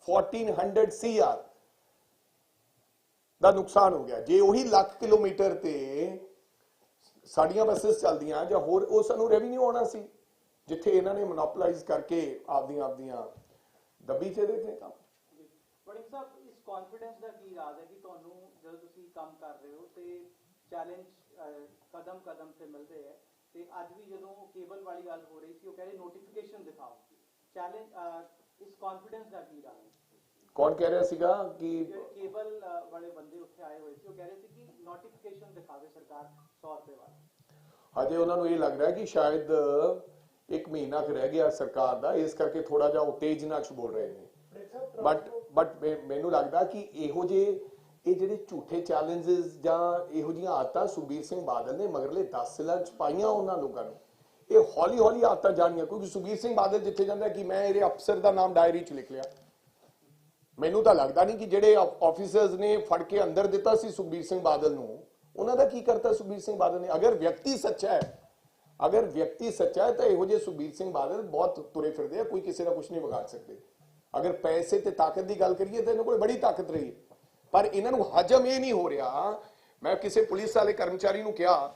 1400 CR ਦਾ ਨੁਕਸਾਨ ਹੋ ਗਿਆ। ਜੇ ਉਹੀ ਲੱਖ ਕਿਲੋਮੀਟਰ ਤੇ ਸਾਡੀਆਂ ਬੱਸਸ ਚੱਲਦੀਆਂ ਜਾਂ ਹੋਰ, ਉਹ ਸਾਨੂੰ ਰੈਵਨਿਊ ਆਉਣਾ ਸੀ, ਜਿੱਥੇ ਇਹਨਾਂ ਨੇ ਮੋਨੋਪੋਲਾਈਜ਼ ਕਰਕੇ ਆਪਦੀਆਂ ਦੱਬੀ ਚ ਦੇਖੇ ਕੰਮ। ਵੜਿੰਗ ਸਾਹਿਬ, ਇਸ ਕੌਨਫੀਡੈਂਸ ਦਾ ਕੀ ਰਾਜ਼ ਹੈ ਕਿ ਤੁਹਾਨੂੰ ਜਦੋਂ ਤੁਸੀਂ ਕੰਮ ਕਰ ਰਹੇ ਹੋ ਤੇ ਚੈਲੰਜ ਕਦਮ ਕਦਮ ਤੇ ਮਿਲਦੇ ਹੈ, ਤੇ ਅੱਜ ਵੀ ਜਦੋਂ ਕੇਬਲ ਵਾਲੀ ਗੱਲ ਹੋ ਰਹੀ ਸੀ ਉਹ ਕਹਿੰਦੇ ਨੋਟੀਫਿਕੇਸ਼ਨ ਦਿਖਾਓ। ਚੈਲੰਜ ਇਸ ਕੌਨਫੀਡੈਂਸ ਦਾ ਕੀ ਰਾਜ਼ ਹੈ? ਕੌਣ ਕਹਿ ਰਿਹਾ ਸੀਗਾ ਕਿ ਕੇਬਲ ਵਾਲੇ ਬੰਦੇ ਉੱਥੇ ਆਏ ਹੋਏ ਸੀ, ਉਹ ਕਹਿ ਰਹੇ ਸੀ ਕਿ ਨੋਟੀਫਿਕੇਸ਼ਨ ਦਿਖਾਵੇ ਸਰਕਾਰ 100 ਰੁਪਏ ਵਾਲਾ। ਅਜੇ ਉਹਨਾਂ ਨੂੰ ਇਹ ਲੱਗ ਰਿਹਾ ਕਿ ਸ਼ਾਇਦ 1 ਮਹੀਨਾ ਕੁ ਰਹਿ ਗਿਆ ਸਰਕਾਰ ਦਾ, ਇਸ ਕਰਕੇ ਥੋੜਾ ਜਿਹਾ ਉਤੇਜਨਾ ਚ ਬੋਲ ਰਹੇ ਨੇ। ਬਟ ਮੈਨੂੰ ਲੱਗਦਾ ਕਿ ਇਹੋ ਜਿਹੇ ਇਹ ਜਿਹੜੇ ਝੂਠੇ ਚੈਲੰਜਸ ਜਾਂ ਇਹੋ ਜਿਹੀਆਂ ਆਦਤਾਂ ਸੁਖਬੀਰ ਸਿੰਘ ਬਾਦਲ ਨੇ ਮਗਰਲੇ 10 ਸਾਲਾਂ ਚ ਪਾਈਆਂ ਉਹਨਾਂ ਲੋਕਾਂ ਨੂੰ, ਇਹ ਹੌਲੀ ਹੌਲੀ ਆਦਤਾਂ ਜਾਣੀਆਂ। ਕਿਉਂਕਿ ਸੁਖਬੀਰ ਸਿੰਘ ਬਾਦਲ ਜਿੱਥੇ ਜਾਂਦਾ ਕਿ ਮੈਂ ਇਹਦੇ ਅਫਸਰ ਦਾ ਨਾਮ ਡਾਇਰੀ ਚ ਲਿਖ ਲਿਆ, ਮੈਨੂੰ ਤਾਂ ਲੱਗਦਾ ਨਹੀਂ ਕਿ ਜਿਹੜੇ ਆਫੀਸਰਸ ਨੇ ਫੜ ਕੇ ਅੰਦਰ ਦਿੱਤਾ ਸੀ ਸੁਖਬੀਰ ਸਿੰਘ ਬਾਦਲ ਨੂੰ, ਉਹਨਾਂ ਦਾ ਕੀ ਕਰਤਾ ਸੁਖਬੀਰ ਸਿੰਘ ਬਾਦਲ ਨੇ। ਅਗਰ ਵਿਅਕਤੀ ਸੱਚਾ ਹੈ ਤਾਂ ਇਹੋ ਜਿਹੇ ਸੁਖਬੀਰ ਸਿੰਘ ਬਾਦਲ ਬਹੁਤ ਤੁਰੇ ਫਿਰਦੇ ਆ, ਕੋਈ ਕਿਸੇ ਦਾ ਕੁਝ ਨਹੀਂ ਵਿਗਾੜ ਸਕਦੇ। ਅਗਰ ਪੈਸੇ ਤੇ ਤਾਕਤ ਦੀ ਗੱਲ ਕਰੀਏ ਤਾਂ ਇਹਨਾਂ ਕੋਲ ਬੜੀ ਤਾਕਤ ਰਹੀ, ਪਰ ਇਹਨਾਂ ਨੂੰ ਹਜਮ ਇਹ ਨਹੀਂ ਹੋ ਰਿਹਾ। ਮੈਂ ਕਿਸੇ ਪੁਲਿਸ ਵਾਲੇ ਕਰਮਚਾਰੀ ਨੂੰ ਕਿਹਾ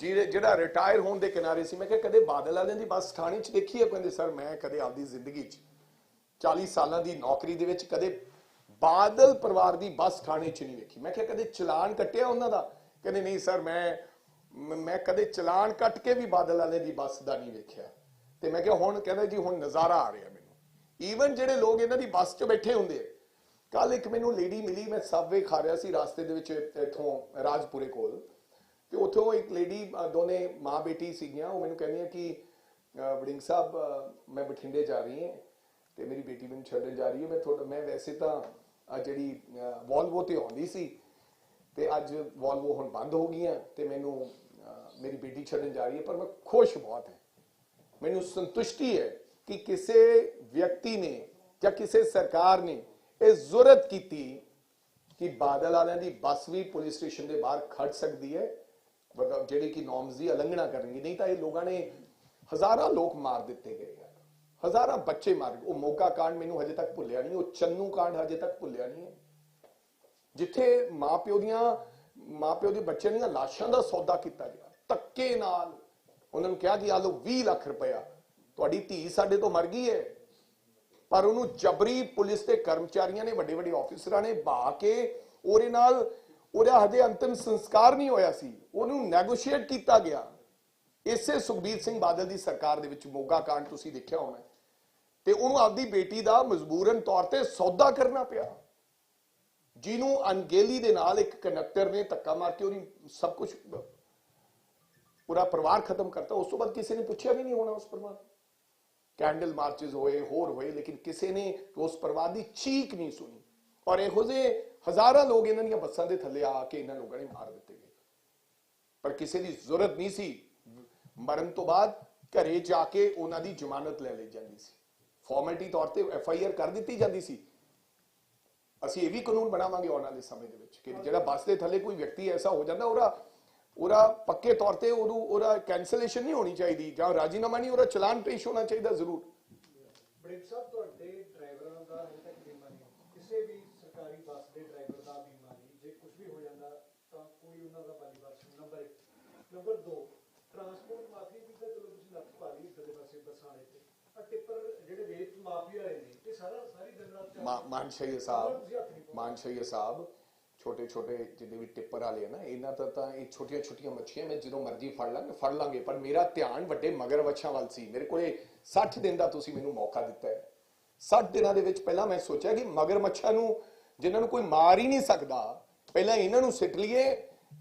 ਜਿਹੜਾ ਰਿਟਾਇਰ ਹੋਣ ਦੇ ਕਿਨਾਰੇ ਸੀ, ਮੈਂ ਕਿਹਾ ਕਦੇ ਬਾਦਲ ਵਾਲਿਆਂ ਦੀ ਬੱਸ ਥਾਣੇ 'ਚ ਦੇਖੀ ਹੈ? ਕਹਿੰਦੇ ਸਰ ਮੈਂ ਕਦੇ ਆਪਦੀ ਜ਼ਿੰਦਗੀ 'ਚ 40 ਸਾਲਾਂ ਦੀ ਨੌਕਰੀ ਦੇ ਵਿੱਚ ਕਦੇ ਬਾਦਲ ਪਰਿਵਾਰ ਦੀ ਬੱਸ ਥਾਣੇ 'ਚ ਨਹੀਂ ਵੇਖੀ। ਮੈਂ ਕਿਹਾ ਕਦੇ ਚਲਾਨ ਕੱਟਿਆ ਉਹਨਾਂ ਦਾ? ਕਹਿੰਦੇ ਨਹੀਂ ਸਰ ਮੈਂ ਕਦੇ ਚਲਾਨ ਕੱਟ ਕੇ ਵੀ ਬਾਦਲ ਵਾਲੇ ਦੀ ਬੱਸ ਦਾ ਨਹੀਂ ਵੇਖਿਆ। ਤੇ ਮੈਂ ਕਿਹਾ ਹੁਣ? ਕਹਿੰਦਾ ਜੀ ਹੁਣ ਨਜ਼ਾਰਾ ਆ ਰਿਹਾ ਮੈਨੂੰ। ਈਵਨ ਜਿਹੜੇ ਲੋਕ ਇਹਨਾਂ ਦੀ ਬੱਸ 'ਚ ਬੈਠੇ ਹੁੰਦੇ, ਕੱਲ ਇੱਕ ਮੈਨੂੰ ਲੇਡੀ ਮਿਲੀ, ਮੈਂ ਸਬਵੇ ਖਾ ਰਿਹਾ ਸੀ ਰਾਸਤੇ ਦੇ ਵਿੱਚ ਇੱਥੋਂ ਰਾਜਪੁਰੇ ਕੋਲ, ਤੇ ਉੱਥੋਂ ਇੱਕ ਲੇਡੀ, ਦੋਨੇ ਮਾਂ ਬੇਟੀ ਸੀਗੀਆਂ, ਉਹ ਮੈਨੂੰ ਕਹਿੰਦੀਆਂ ਕਿ ਵੜਿੰਗ ਸਾਹਿਬ ਮੈਂ ਬਠਿੰਡੇ ਜਾ ਰਹੀ ਹਾਂ ਤੇ ਮੇਰੀ ਬੇਟੀ ਮੈਨੂੰ ਛੱਡਣ ਜਾ ਰਹੀ ਹੈ। ਮੈਂ ਵੈਸੇ ਤਾਂ ਜਿਹੜੀ ਵੋਲਵੋ ਤੇ ਆਉਂਦੀ ਸੀ ਤੇ ਅੱਜ ਵੋਲਵੋ ਹੁਣ ਬੰਦ ਹੋ ਗਈਆਂ ਤੇ ਮੈਨੂੰ ਮੇਰੀ ਬੇਟੀ ਛੱਡਣ ਜਾ ਰਹੀ ਹੈ, ਪਰ ਮੈਂ ਖੁਸ਼ ਬਹੁਤ ਹਾਂ। ਮੈਨੂੰ ਸੰਤੁਸ਼ਟੀ ਹੈ ਕਿ ਕਿਸੇ ਵਿਅਕਤੀ ਨੇ ਜਾਂ ਕਿਸੇ ਸਰਕਾਰ ਨੇ ਇਹ ਜ਼ਰੂਰਤ ਕੀਤੀ ਕਿ ਬਾਦਲ ਵਾਲਿਆਂ ਦੀ ਬੱਸ ਵੀ ਪੁਲਿਸ ਸਟੇਸ਼ਨ ਦੇ ਬਾਹਰ ਖੜ ਸਕਦੀ ਹੈ, ਜਿਹੜੇ ਕਿ ਨੋਰਮਸ ਦੀ ਉਲੰਘਣਾ ਕਰਨਗੇ। ਨਹੀਂ ਤਾਂ ਇਹ ਲੋਕਾਂ ਨੇ ਹਜ਼ਾਰਾਂ ਲੋਕ ਮਾਰ ਦਿੱਤੇ ਗਏ, ਹਜ਼ਾਰਾਂ ਬੱਚੇ ਮਾਰ ਗਏ। ਉਹ ਮੋਗਾ ਕਾਂਡ ਮੈਨੂੰ ਹਜੇ ਤੱਕ ਭੁੱਲਿਆ ਨਹੀਂ, ਉਹ ਚੰਨੂ ਕਾਂਡ ਹਜੇ ਤੱਕ ਭੁੱਲਿਆ ਨਹੀਂ ਹੈ। ਜਿੱਥੇ ਮਾਪਿਓ ਦੇ ਬੱਚਿਆਂ ਦੀਆਂ ਲਾਸ਼ਾਂ ਦਾ ਸੌਦਾ ਕੀਤਾ ਗਿਆ ਧੱਕੇ ਨਾਲ। ਉਹਨਾਂ ਨੂੰ ਕਿਹਾ ਕਿ ਆ ਲਓ 20 ਲੱਖ ਰੁਪਇਆ, ਤੁਹਾਡੀ ਧੀ ਸਾਡੇ ਤੋਂ ਮਰ ਗਈ ਹੈ, ਪਰ ਉਹਨੂੰ ਜਬਰੀ ਪੁਲਿਸ ਦੇ ਕਰਮਚਾਰੀਆਂ ਨੇ, ਵੱਡੇ ਵੱਡੇ ਆਫੀਸਰਾਂ ਨੇ ਬਹਾ ਕੇ ਉਹਦੇ ਨਾਲ, ਉਹਦਾ ਹਜੇ ਅੰਤਿਮ ਸੰਸਕਾਰ ਨਹੀਂ ਹੋਇਆ ਸੀ, ਉਹਨੂੰ ਨੈਗੋਸ਼ੀਏਟ ਕੀਤਾ ਗਿਆ। ਇਸੇ ਸੁਖਬੀਰ ਸਿੰਘ ਬਾਦਲ ਦੀ ਸਰਕਾਰ ਦੇ ਵਿੱਚ ਮੋਗਾ ਕਾਂਡ ਤੁਸੀਂ ਦੇਖਿਆ ਹੋਣਾ, ਤੇ ਉਹਨੂੰ ਆਪਦੀ ਬੇਟੀ ਦਾ ਮਜਬੂਰਨ ਤੌਰ ਤੇ ਸੌਦਾ ਕਰਨਾ ਪਿਆ, ਜਿਹਨੂੰ ਅਣਗਹਿਲੀ ਦੇ ਨਾਲ ਇੱਕ ਕੰਡਕਟਰ ਨੇ ਧੱਕਾ ਮਾਰ ਕੇ ਉਹਦੀ ਸਭ ਕੁਝ, ਪੂਰਾ ਪਰਿਵਾਰ ਖਤਮ ਕਰਤਾ। ਉਸ ਤੋਂ ਬਾਅਦ ਕਿਸੇ ਨੇ ਪੁੱਛਿਆ ਵੀ ਨਹੀਂ ਹੋਣਾ ਉਸ ਪਰਿਵਾਰ, ਕੈਂਡਲ ਮਾਰਚਸ ਹੋਏ, ਹੋਰ ਹੋਏ, ਲੇਕਿਨ ਕਿਸੇ ਨੇ ਉਸ ਪਰਿਵਾਰ ਦੀ ਚੀਕ ਨਹੀਂ ਸੁਣੀ। ਔਰ ਇਹੋ ਜਿਹੇ ਹਜ਼ਾਰਾਂ ਲੋਕ ਇਹਨਾਂ ਦੀਆਂ ਬੱਸਾਂ ਦੇ ਥੱਲੇ ਆ ਕੇ ਇਹਨਾਂ ਲੋਕਾਂ ਨੇ ਮਾਰ ਦਿੱਤੇ ਗਏ, ਪਰ ਕਿਸੇ ਦੀ ਜ਼ਰੂਰਤ ਨਹੀਂ ਸੀ। ਮਰਨ ਤੋਂ ਬਾਅਦ ਘਰੇ ਜਾ ਕੇ ਉਹਨਾਂ ਦੀ ਜ਼ਮਾਨਤ ਲੈ ਲਈ ਜਾਂਦੀ ਸੀ, ਫਾਰਮੈਲਿਟੀ ਤੌਰ ਤੇ FIR ਕਰ ਦਿੱਤੀ ਜਾਂਦੀ ਸੀ। ਅਸੀਂ ਇਹ ਵੀ ਕਾਨੂੰਨ ਬਣਾਵਾਂਗੇ ਆਉਣ ਵਾਲੇ ਸਮੇਂ ਦੇ ਵਿੱਚ ਕਿ ਜਿਹੜਾ ਬੱਸ ਦੇ ਥੱਲੇ ਕੋਈ ਵਿਅਕਤੀ ਐਸਾ ਹੋ ਜਾਂਦਾ, ਉਹਦਾ ਪੱਕੇ ਤੌਰ ਤੇ ਉਹਦਾ ਕੈਂਸਲੇਸ਼ਨ ਨਹੀਂ ਹੋਣੀ ਚਾਹੀਦੀ, ਜਾਂ ਰਾਜੀਨਾਮਾ ਨਹੀਂ, ਉਹਦਾ ਚਲਾਨ ਪੇਸ਼ ਹੋਣਾ ਚਾਹੀਦਾ ਜ਼ਰੂਰ। ਬ੍ਰਿਕ ਸਾਹਿਬ, ਤੁਹਾਡੇ ਡਰਾਈਵਰਾਂ ਦਾ ਹਜੇ ਤੱਕ ਬੀਮਾ ਨਹੀਂ, ਕਿਸੇ ਵੀ ਸਰਕਾਰੀ ਬੱਸ ਦੇ ਡਰਾਈਵਰ ਦਾ ਬੀਮਾ ਨਹੀਂ। ਜੇ ਕੁਝ ਵੀ ਹੋ ਜਾਂਦਾ ਤਾਂ ਕੋਈ ਉਹਨਾਂ ਦਾ ਮਾਲੀ ਵਾਰਸ। ਨੰਬਰ 1। ਨੰਬਰ 2, ਟਰਾਂਸਪੋਰਟ ਮਾਫੀ ਦੀ ਤਾਂ ਚਲੋ ਤੁਸੀਂ ਨੱਥ ਪਾ ਲਈ ਇਧਰਲੇ ਪਾਸੇ ਬੱਸਾਂ ਵਾਲੇ ਤੇ, ਆ ਟਿੱਪਰ ਜਿਹੜੇ ਰੇਤ ਮਾਫੀ ਵਾਲੇ ਨੇ, ਇਹ ਸਾਰੀ ਦਿਨ ਰਾਤ ਮਾਨਸ਼ਾਹੀਆ ਸਾਹਿਬ ਛੋਟੇ ਛੋਟੇ ਜਿੰਨੇ ਵੀ ਟਿੱਪਰ ਵਾਲੇ ਆ ਨਾ, ਇਹਨਾਂ ਦਾ ਤਾਂ ਇਹ ਛੋਟੀਆਂ ਛੋਟੀਆਂ ਮੱਛੀਆਂ ਮੈਂ ਜਦੋਂ ਮਰਜ਼ੀ ਫੜ ਲਾਂਗੇ, ਪਰ ਮੇਰਾ ਧਿਆਨ ਵੱਡੇ ਮਗਰਮੱਛਾਂ ਵੱਲ ਸੀ। ਮੇਰੇ ਕੋਲੇ 60 ਦਿਨ ਦਾ ਤੁਸੀਂ ਮੈਨੂੰ ਮੌਕਾ ਦਿੱਤਾ ਹੈ। 60 ਦਿਨਾਂ ਦੇ ਵਿੱਚ ਪਹਿਲਾਂ ਮੈਂ ਸੋਚਿਆ ਕਿ ਮਗਰਮੱਛਾਂ ਨੂੰ, ਜਿਨ੍ਹਾਂ ਨੂੰ ਕੋਈ ਮਾਰ ਹੀ ਨਹੀਂ ਸਕਦਾ, ਪਹਿਲਾਂ ਇਹਨਾਂ ਨੂੰ ਸਿੱਟ ਲਈਏ।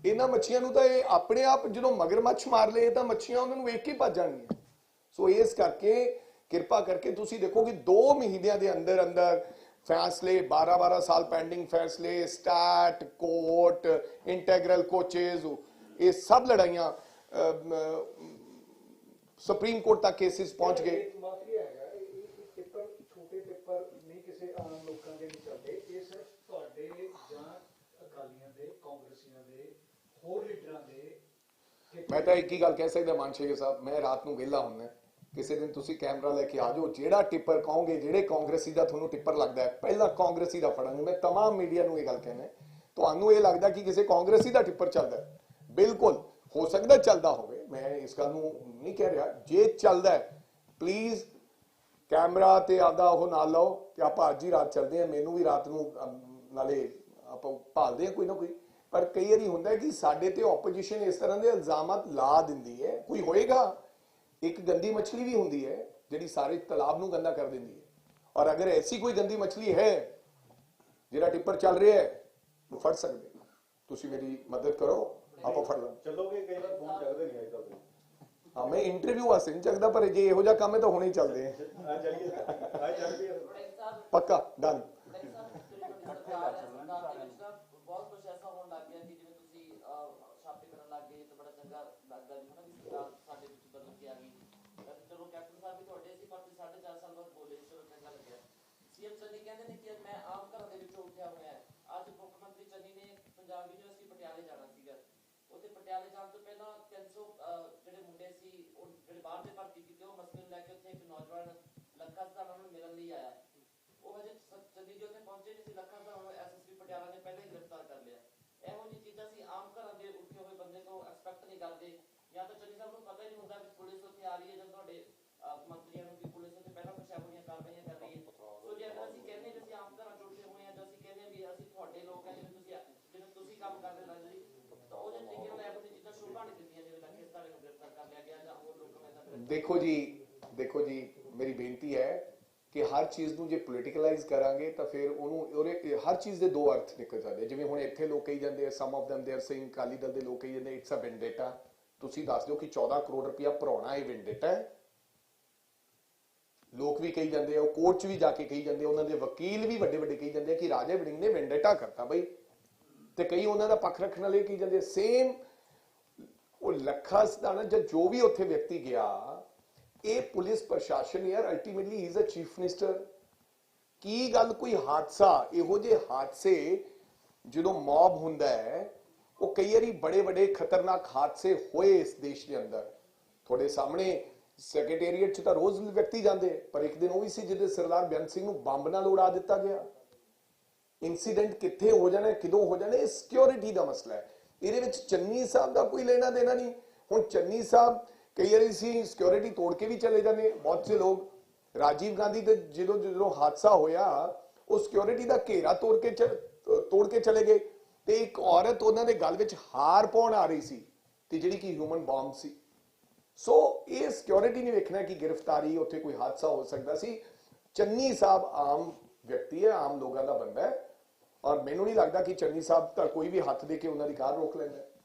ਇਹਨਾਂ ਮੱਛੀਆਂ ਨੂੰ ਤਾਂ ਇਹ ਆਪਣੇ ਆਪ ਜਦੋਂ ਮਗਰਮੱਛ ਮਾਰ ਲਏ ਤਾਂ ਮੱਛੀਆਂ ਉਹਨਾਂ ਨੂੰ ਵੇਖ ਕੇ ਭੱਜ ਜਾਣਗੀਆਂ। ਸੋ ਇਸ ਕਰਕੇ ਕਿਰਪਾ ਕਰਕੇ ਤੁਸੀਂ ਦੇਖੋ ਕਿ 2 ਮਹੀਨਿਆਂ ਦੇ ਅੰਦਰ ਅੰਦਰ फैसले 12-12 साल पेंडिंग फैसले, स्टैट, कोर्ट, इंटेग्रल कोचेज, ये सब लड़ाइयां सुप्रीम कोर्ट तक केसेस पहुंच गए। ਮਾਫੀ ਹੈਗਾ ਇਹ ਟਿੱਪਰ, ਛੋਟੇ ਟਿੱਪਰ ਨਹੀਂ ਕਿਸੇ ਆਮ ਲੋਕਾਂ ਦੇ ਨਹੀਂ ਚੱਲਦੇ, ਇਹ ਸਿਰਫ ਤੁਹਾਡੇ ਜਾਂ ਅਕਾਲੀਆਂ ਦੇ, ਕਾਂਗਰਸੀਆਂ ਦੇ, ਹੋਰ ਲੀਡਰਾਂ ਦੇ। मैं तो एक ही गल कह सकता मानशेर साहब, मैं रात ਨੂੰ ਵਿਹਲਾ ਹੁੰਦਾ, ਕਿਸੇ ਦਿਨ ਤੁਸੀਂ ਕੈਮਰਾ ਲੈ ਕੇ ਆ ਜਾਓ, ਜਿਹੜਾ ਟਿੱਪਰ ਕਹੋਗੇ, ਜਿਹੜੇ ਕਾਂਗਰਸੀ ਦਾ ਤੁਹਾਨੂੰ ਟਿੱਪਰ ਲੱਗਦਾ ਹੈ, ਪਹਿਲਾਂ ਕਾਂਗਰਸੀ ਦਾ ਫੜਾਂਗੇ। ਮੈਂ तमाम ਮੀਡੀਆ ਨੂੰ ਇਹ ਗੱਲ ਕਹਿਣਾ, ਤੁਹਾਨੂੰ ਇਹ ਲੱਗਦਾ ਕਿ ਕਿਸੇ ਕਾਂਗਰਸੀ ਦਾ ਟਿੱਪਰ ਚੱਲਦਾ ਹੈ, ਬਿਲਕੁਲ ਹੋ ਸਕਦਾ ਚੱਲਦਾ ਹੋਵੇ, ਮੈਂ ਇਸ ਗੱਲ ਨੂੰ ਨਹੀਂ ਕਹਿ ਰਿਹਾ। ਜੇ ਚੱਲਦਾ ਹੈ ਪਲੀਜ਼ ਕੈਮਰਾ ਤੇ ਆਪਦਾ ਉਹ ਨਾਲ ਲਾਓ ਤੇ ਆਪਾਂ ਅੱਜ ਹੀ ਰਾਤ ਚੱਲਦੇ ਹਾਂ। ਮੈਨੂੰ ਵੀ ਰਾਤ ਨੂੰ ਨਾਲੇ ਆਪਾਂ ਭਾਲਦੇ ਹਾਂ ਕੋਈ ਨਾ ਕੋਈ, ਪਰ ਕਈ ਵਾਰੀ ਹੁੰਦਾ ਕਿ ਸਾਡੇ ਤੇ ਆਪੋਜੀਸ਼ਨ ਇਸ ਤਰ੍ਹਾਂ ਦੇ ਇਲਜ਼ਾਮਾਤ ਲਾ ਦਿੰਦੀ ਹੈ। ਕੋਈ ਹੋਏਗਾ, ਇੱਕ ਗੰਦੀ ਮछली ਵੀ ਹੁੰਦੀ ਹੈ ਜਿਹੜੀ ਸਾਰੇ ਤਲਾਬ ਨੂੰ ਗੰਦਾ ਕਰ ਦਿੰਦੀ ਹੈ, ਔਰ ਅਗਰ ਐਸੀ ਕੋਈ ਗੰਦੀ ਮछली ਹੈ ਜਿਹੜਾ ਟਿੱਪਰ ਚੱਲ ਰਿਹਾ ਹੈ, ਉਹ ਫੜ ਸਕਦੇ। ਤੁਸੀਂ ਮੇਰੀ ਮਦਦ ਕਰੋ, ਆਪਾਂ ਫੜ ਲਾਂਗੇ। ਚੱਲੋਗੇ, ਕਈ ਵਾਰ ਫੋਨ ਚੱਕਦੇ ਨਹੀਂ ਅੱਜ ਕੱਲ੍ਹ। ਹਾਂ, ਮੈਂ ਇੰਟਰਵਿਊ ਵਾਸਤੇ ਨਹੀਂ ਚੱਕਦਾ, ਪਰ ਜੇ ਇਹੋ ਜਿਹਾ ਕੰਮ ਹੈ ਤਾਂ ਹੁਣੇ ਹੀ ਚੱਲਦੇ ਆ ਚੱਲੀਏ, ਆ ਚੱਲ ਪਈਏ। ਪੱਕਾ ਡਨ। ਬਹੁਤ ਕੁਝ ਐਸਾ ਹੋਣ ਲੱਗ ਗਿਆ ਕਿ ਜਿਵੇਂ ਤੁਸੀਂ ਛਾਪੇ ਕਰਨ ਲੱਗ ਗਏ ਤਾਂ ਬੜਾ ਚੰਗਾ ਲੱਗਦਾ ਜੀ, ਹਨਾ ਵੀ ਸਾਡੇ ਵਿੱਚ ਬਦਲ ਕੇ ਆ ਗਈ। ਚਲੋ ਕੈਪਟਨ ਸਾਹਿਬ ਵੀ ਤੁਹਾਡੇ ਸੀ, ਪਰ 4.5 ਸਾਲ ਬਾਅਦ ਬੋਲੇ, ਚਲੋ ਚੰਗਾ ਲੱਗਿਆ। CM ਚੰਨੀ ਕਹਿੰਦੇ ਨੇ ਕਿ ਮੈਂ ਆਮ ਘਰਾਂ ਦੇ ਵਿੱਚੋਂ ਉੱਠਿਆ ਹੋਇਆ ਹੈ। ਅੱਜ ਮੁੱਖ ਮੰਤਰੀ ਚੰਨੀ ਨੇ ਪੰਜਾਬ ਯੂਨੀਵਰਸਿਟੀ ਪਟਿਆਲੇ ਜਾਣਾ ਸੀਗਾ, ਉੱਥੇ ਪਟਿਆਲੇ ਜਾਣ ਤੋਂ ਪਹਿਲਾਂ 300 ਜਿਹੜੇ ਮੁੰਡੇ ਸੀ, ਉਹ ਜਿਹੜੇ ਬਾਹਰ ਦੇ ਭਰਤੀ ਕੀਤੇ, ਉਹ ਮਸਲੇ ਨੂੰ ਲੈ ਕੇ ਉੱਥੇ ਇੱਕ ਨੌਜਵਾਨ ਲੱਖਾ ਸਧਾਣਾ ਨੂੰ ਮਿਲਣ ਲਈ ਆਇਆ। ਉਹ ਹਜੇ ਚੰਨੀ ਜੀ ਉੱਥੇ ਪਹੁੰਚੇ ਨਹੀਂ ਸੀ, ਲੱਖਾ ਸਧਾਣਾ SSP ਪਟਿਆਲਾ ਨੇ ਪਹਿਲਾਂ ਹੀ ਗ੍ਰਿਫਤਾਰ ਕਰ ਲਿਆ। ਇਹੋ ਜਿਹੀ ਚੀਜ਼ਾਂ ਸੀ ਆਮ ਘਰਾਂ ਦੇ ਉੱਠੇ ਹੋਏ ਬੰਦੇ ਤੋਂ ਐਕਸਪੈਕਟ ਨਹੀਂ ਕਰਦੇ, ਜਾਂ ਤਾਂ ਚੰਨੀ ਸਾਹਿਬ ਨੂੰ ਪਤਾ ਹੀ ਨਹੀਂ ਹੁੰਦਾ ਕਿ ਪੁਲਿਸ ਉੱਥੇ ਆ ਰਹੀ ਹੈ, ਜਾਂ ਤੁਹਾਡੇ ਮੰਤਰੀਆਂ ਨੂੰ ਕਿ ਪੁਲਿਸ ਉੱਥੇ ਪਹਿਲਾਂ ਕੁਝ ਇਹੋ ਜਿਹੀਆਂ ਕਾਰਵਾਈਆਂ ਕਰ ਰਹੀ ਹੈ। ਸੋ ਜੇ ਅਗਰ ਅਸੀਂ ਕਹਿੰਦੇ ਕਿ ਅਸੀਂ ਆਮ ਘਰਾਂ ਚ ਉੱਠੇ ਹੋਏ ਹਾਂ, ਜਾਂ ਅਸੀਂ ਕਹਿੰਦੇ ਵੀ ਅਸੀਂ ਤੁਹਾਡੇ ਲੋਕ ਹਾਂ, ਜਿਵੇਂ ਤੁਸੀਂ ਕੰਮ ਕਰਦੇ ਲੱਗਦੇ ਜੀ, ਤਾਂ ਉਹਦੇ ਤਰੀਕੇ ਨਾਲ ਇਹੋ ਜਿਹੀ ਚੀਜ਼ਾਂ ਸ਼ੋਭਾ ਨਹੀਂ ਦਿੰਦੀਆਂ, ਜਿਵੇਂ ਲੱਖੇ ਸਧਾਣੇ ਨੂੰ ਗ੍ਰਿਫਤਾਰ ਕਰ ਲਿਆ ਗਿਆ ਜਾਂ ਹੋਰ ਲੋਕਾਂ ਨੂੰ। ਦੇਖੋ ਜੀ ਮੇਰੀ ਬੇਨਤੀ ਹੈ ਕਿ ਹਰ ਚੀਜ਼ ਨੂੰ ਜੇ ਪੋਲੀਟੀਕਲਾਈਜ਼ ਕਰਾਂਗੇ ਤਾਂ ਫਿਰ ਉਹਨੂੰ ਹਰ ਚੀਜ਼ ਦੇ 2 ਅਰਥ ਨਿਕਲ ਜਾਂਦੇ। ਜਿਵੇਂ ਹੁਣ ਇੱਥੇ ਲੋਕ ਕਹੀ ਜਾਂਦੇ ਆ, some of them they are saying, Akali Dal ਦੇ ਲੋਕ ਕਹੀ ਜਾਂਦੇ ਇਟਸ ਅ ਵੈਂਡੇਟਾ। ਤੁਸੀਂ ਦੱਸ ਦਿਓ ਕਿ 14 ਕਰੋੜ ਰੁਪਇਆ ਭਰਾਉਣਾ ਇਹ ਵੈਂਡੇਟਾ ਹੈ? ਲੋਕ ਵੀ ਕਹੀ ਜਾਂਦੇ ਆ, ਉਹ ਕੋਰਟ 'ਚ ਵੀ ਜਾ ਕੇ ਕਹੀ ਜਾਂਦੇ, ਉਹਨਾਂ ਦੇ ਵਕੀਲ ਵੀ ਵੱਡੇ ਵੱਡੇ ਕਹੀ ਜਾਂਦੇ ਆ ਕਿ ਰਾਜਾ ਵੜਿੰਗ ਨੇ ਵੈਂਡੇਟਾ ਕਰਤਾ ਬਈ, ਤੇ ਕਈ ਉਹਨਾਂ ਦਾ ਪੱਖ ਰੱਖਣ ਵਾਲੇ ਕਹੀ ਜਾਂਦੇ ਸੇਮ। ਉਹ ਲੱਖਾ ਸਧਾਣਾ ਜਾਂ ਜੋ ਵੀ ਉੱਥੇ ਵਿਅਕਤੀ ਗਿਆ, ਇਹ ਪੁਲਿਸ ਪ੍ਰਸ਼ਾਸਨ ਯਾਰ ਅਲਟੀਮੇਟਲੀ ਹੀ ਇਜ਼ ਅ ਚੀਫ ਮਿਨਿਸਟਰ। ਕੀ ਗੱਲ ਕੋਈ ਹਾਦਸਾ, ਇਹੋ ਜਿਹੇ ਹਾਦਸੇ ਜਦੋਂ ਮੌਬ ਹੁੰਦਾ ਹੈ, ਉਹ ਕਈ ਵਾਰੀ ਬੜੇ ਵੱਡੇ ਖਤਰਨਾਕ ਹਾਦਸੇ ਹੋਏ ਇਸ ਦੇਸ਼ ਦੇ ਅੰਦਰ। ਤੁਹਾਡੇ ਸਾਹਮਣੇ ਸੈਕਟਰੀਏਟ 'ਚ ਤਾਂ ਰੋਜ਼ ਵਿਅਕਤੀ ਜਾਂਦੇ, ਪਰ ਇੱਕ ਦਿਨ ਉਹ ਵੀ ਸੀ ਜਿਹਦੇ ਸਰਦਾਰ ਬੇਅੰਤ ਸਿੰਘ ਨੂੰ ਬੰਬ ਨਾਲ ਉਡਾ ਦਿੱਤਾ ਗਿਆ। इंसीडेंट कित्थे हो जाना, किदों हो जाना, ये सिक्योरिटी का मसला है। ਇਹਦੇ ਵਿੱਚ ਚੰਨੀ ਸਾਹਿਬ ਦਾ ਕੋਈ ਲੈਣਾ ਦੇਣਾ ਨਹੀਂ। ਹੁਣ ਚੰਨੀ ਸਾਹਿਬ ਕਈ ਵਾਰੀ ਸੀ ਸਿਕਿਉਰਿਟੀ ਤੋੜ ਕੇ ਵੀ ਚਲੇ ਜਾਂਦੇ ਬਹੁਤ ਸੇ ਲੋਕ। ਰਾਜੀਵ ਗਾਂਧੀ ਤੇ ਜਦੋਂ ਹਾਦਸਾ ਹੋਇਆ ਉਹ ਸਿਕਿਉਰਿਟੀ ਦਾ ਘੇਰਾ ਤੋੜ ਕੇ ਚਲੇ ਗਏ ਤੇ ਇੱਕ ਔਰਤ ਉਹਨਾਂ ਦੇ ਗਲ ਵਿੱਚ ਹਾਰ ਪਾਉਣ ਆ ਰਹੀ ਸੀ ਤੇ ਜਿਹੜੀ ਕਿ ਹਿਊਮਨ ਬੰਬ ਸੀ। ਸੋ ਇਹ ਸਿਕਿਉਰਿਟੀ ਨਹੀਂ ਵੇਖਣਾ ਕਿ ਗ੍ਰਿਫਤਾਰੀ ਉੱਥੇ ਕੋਈ ਹਾਦਸਾ ਹੋ ਸਕਦਾ ਸੀ। ਚੰਨੀ ਸਾਹਿਬ ਆਮ ਵਿਅਕਤੀ ਹੈ, ਆਮ ਲੋਕਾਂ ਦਾ ਬੰਦਾ ਹੈ और मैनू नहीं लगता कि चन्नी साहब का कोई भी हाथ दे के उन्होंने कार रोक लेना,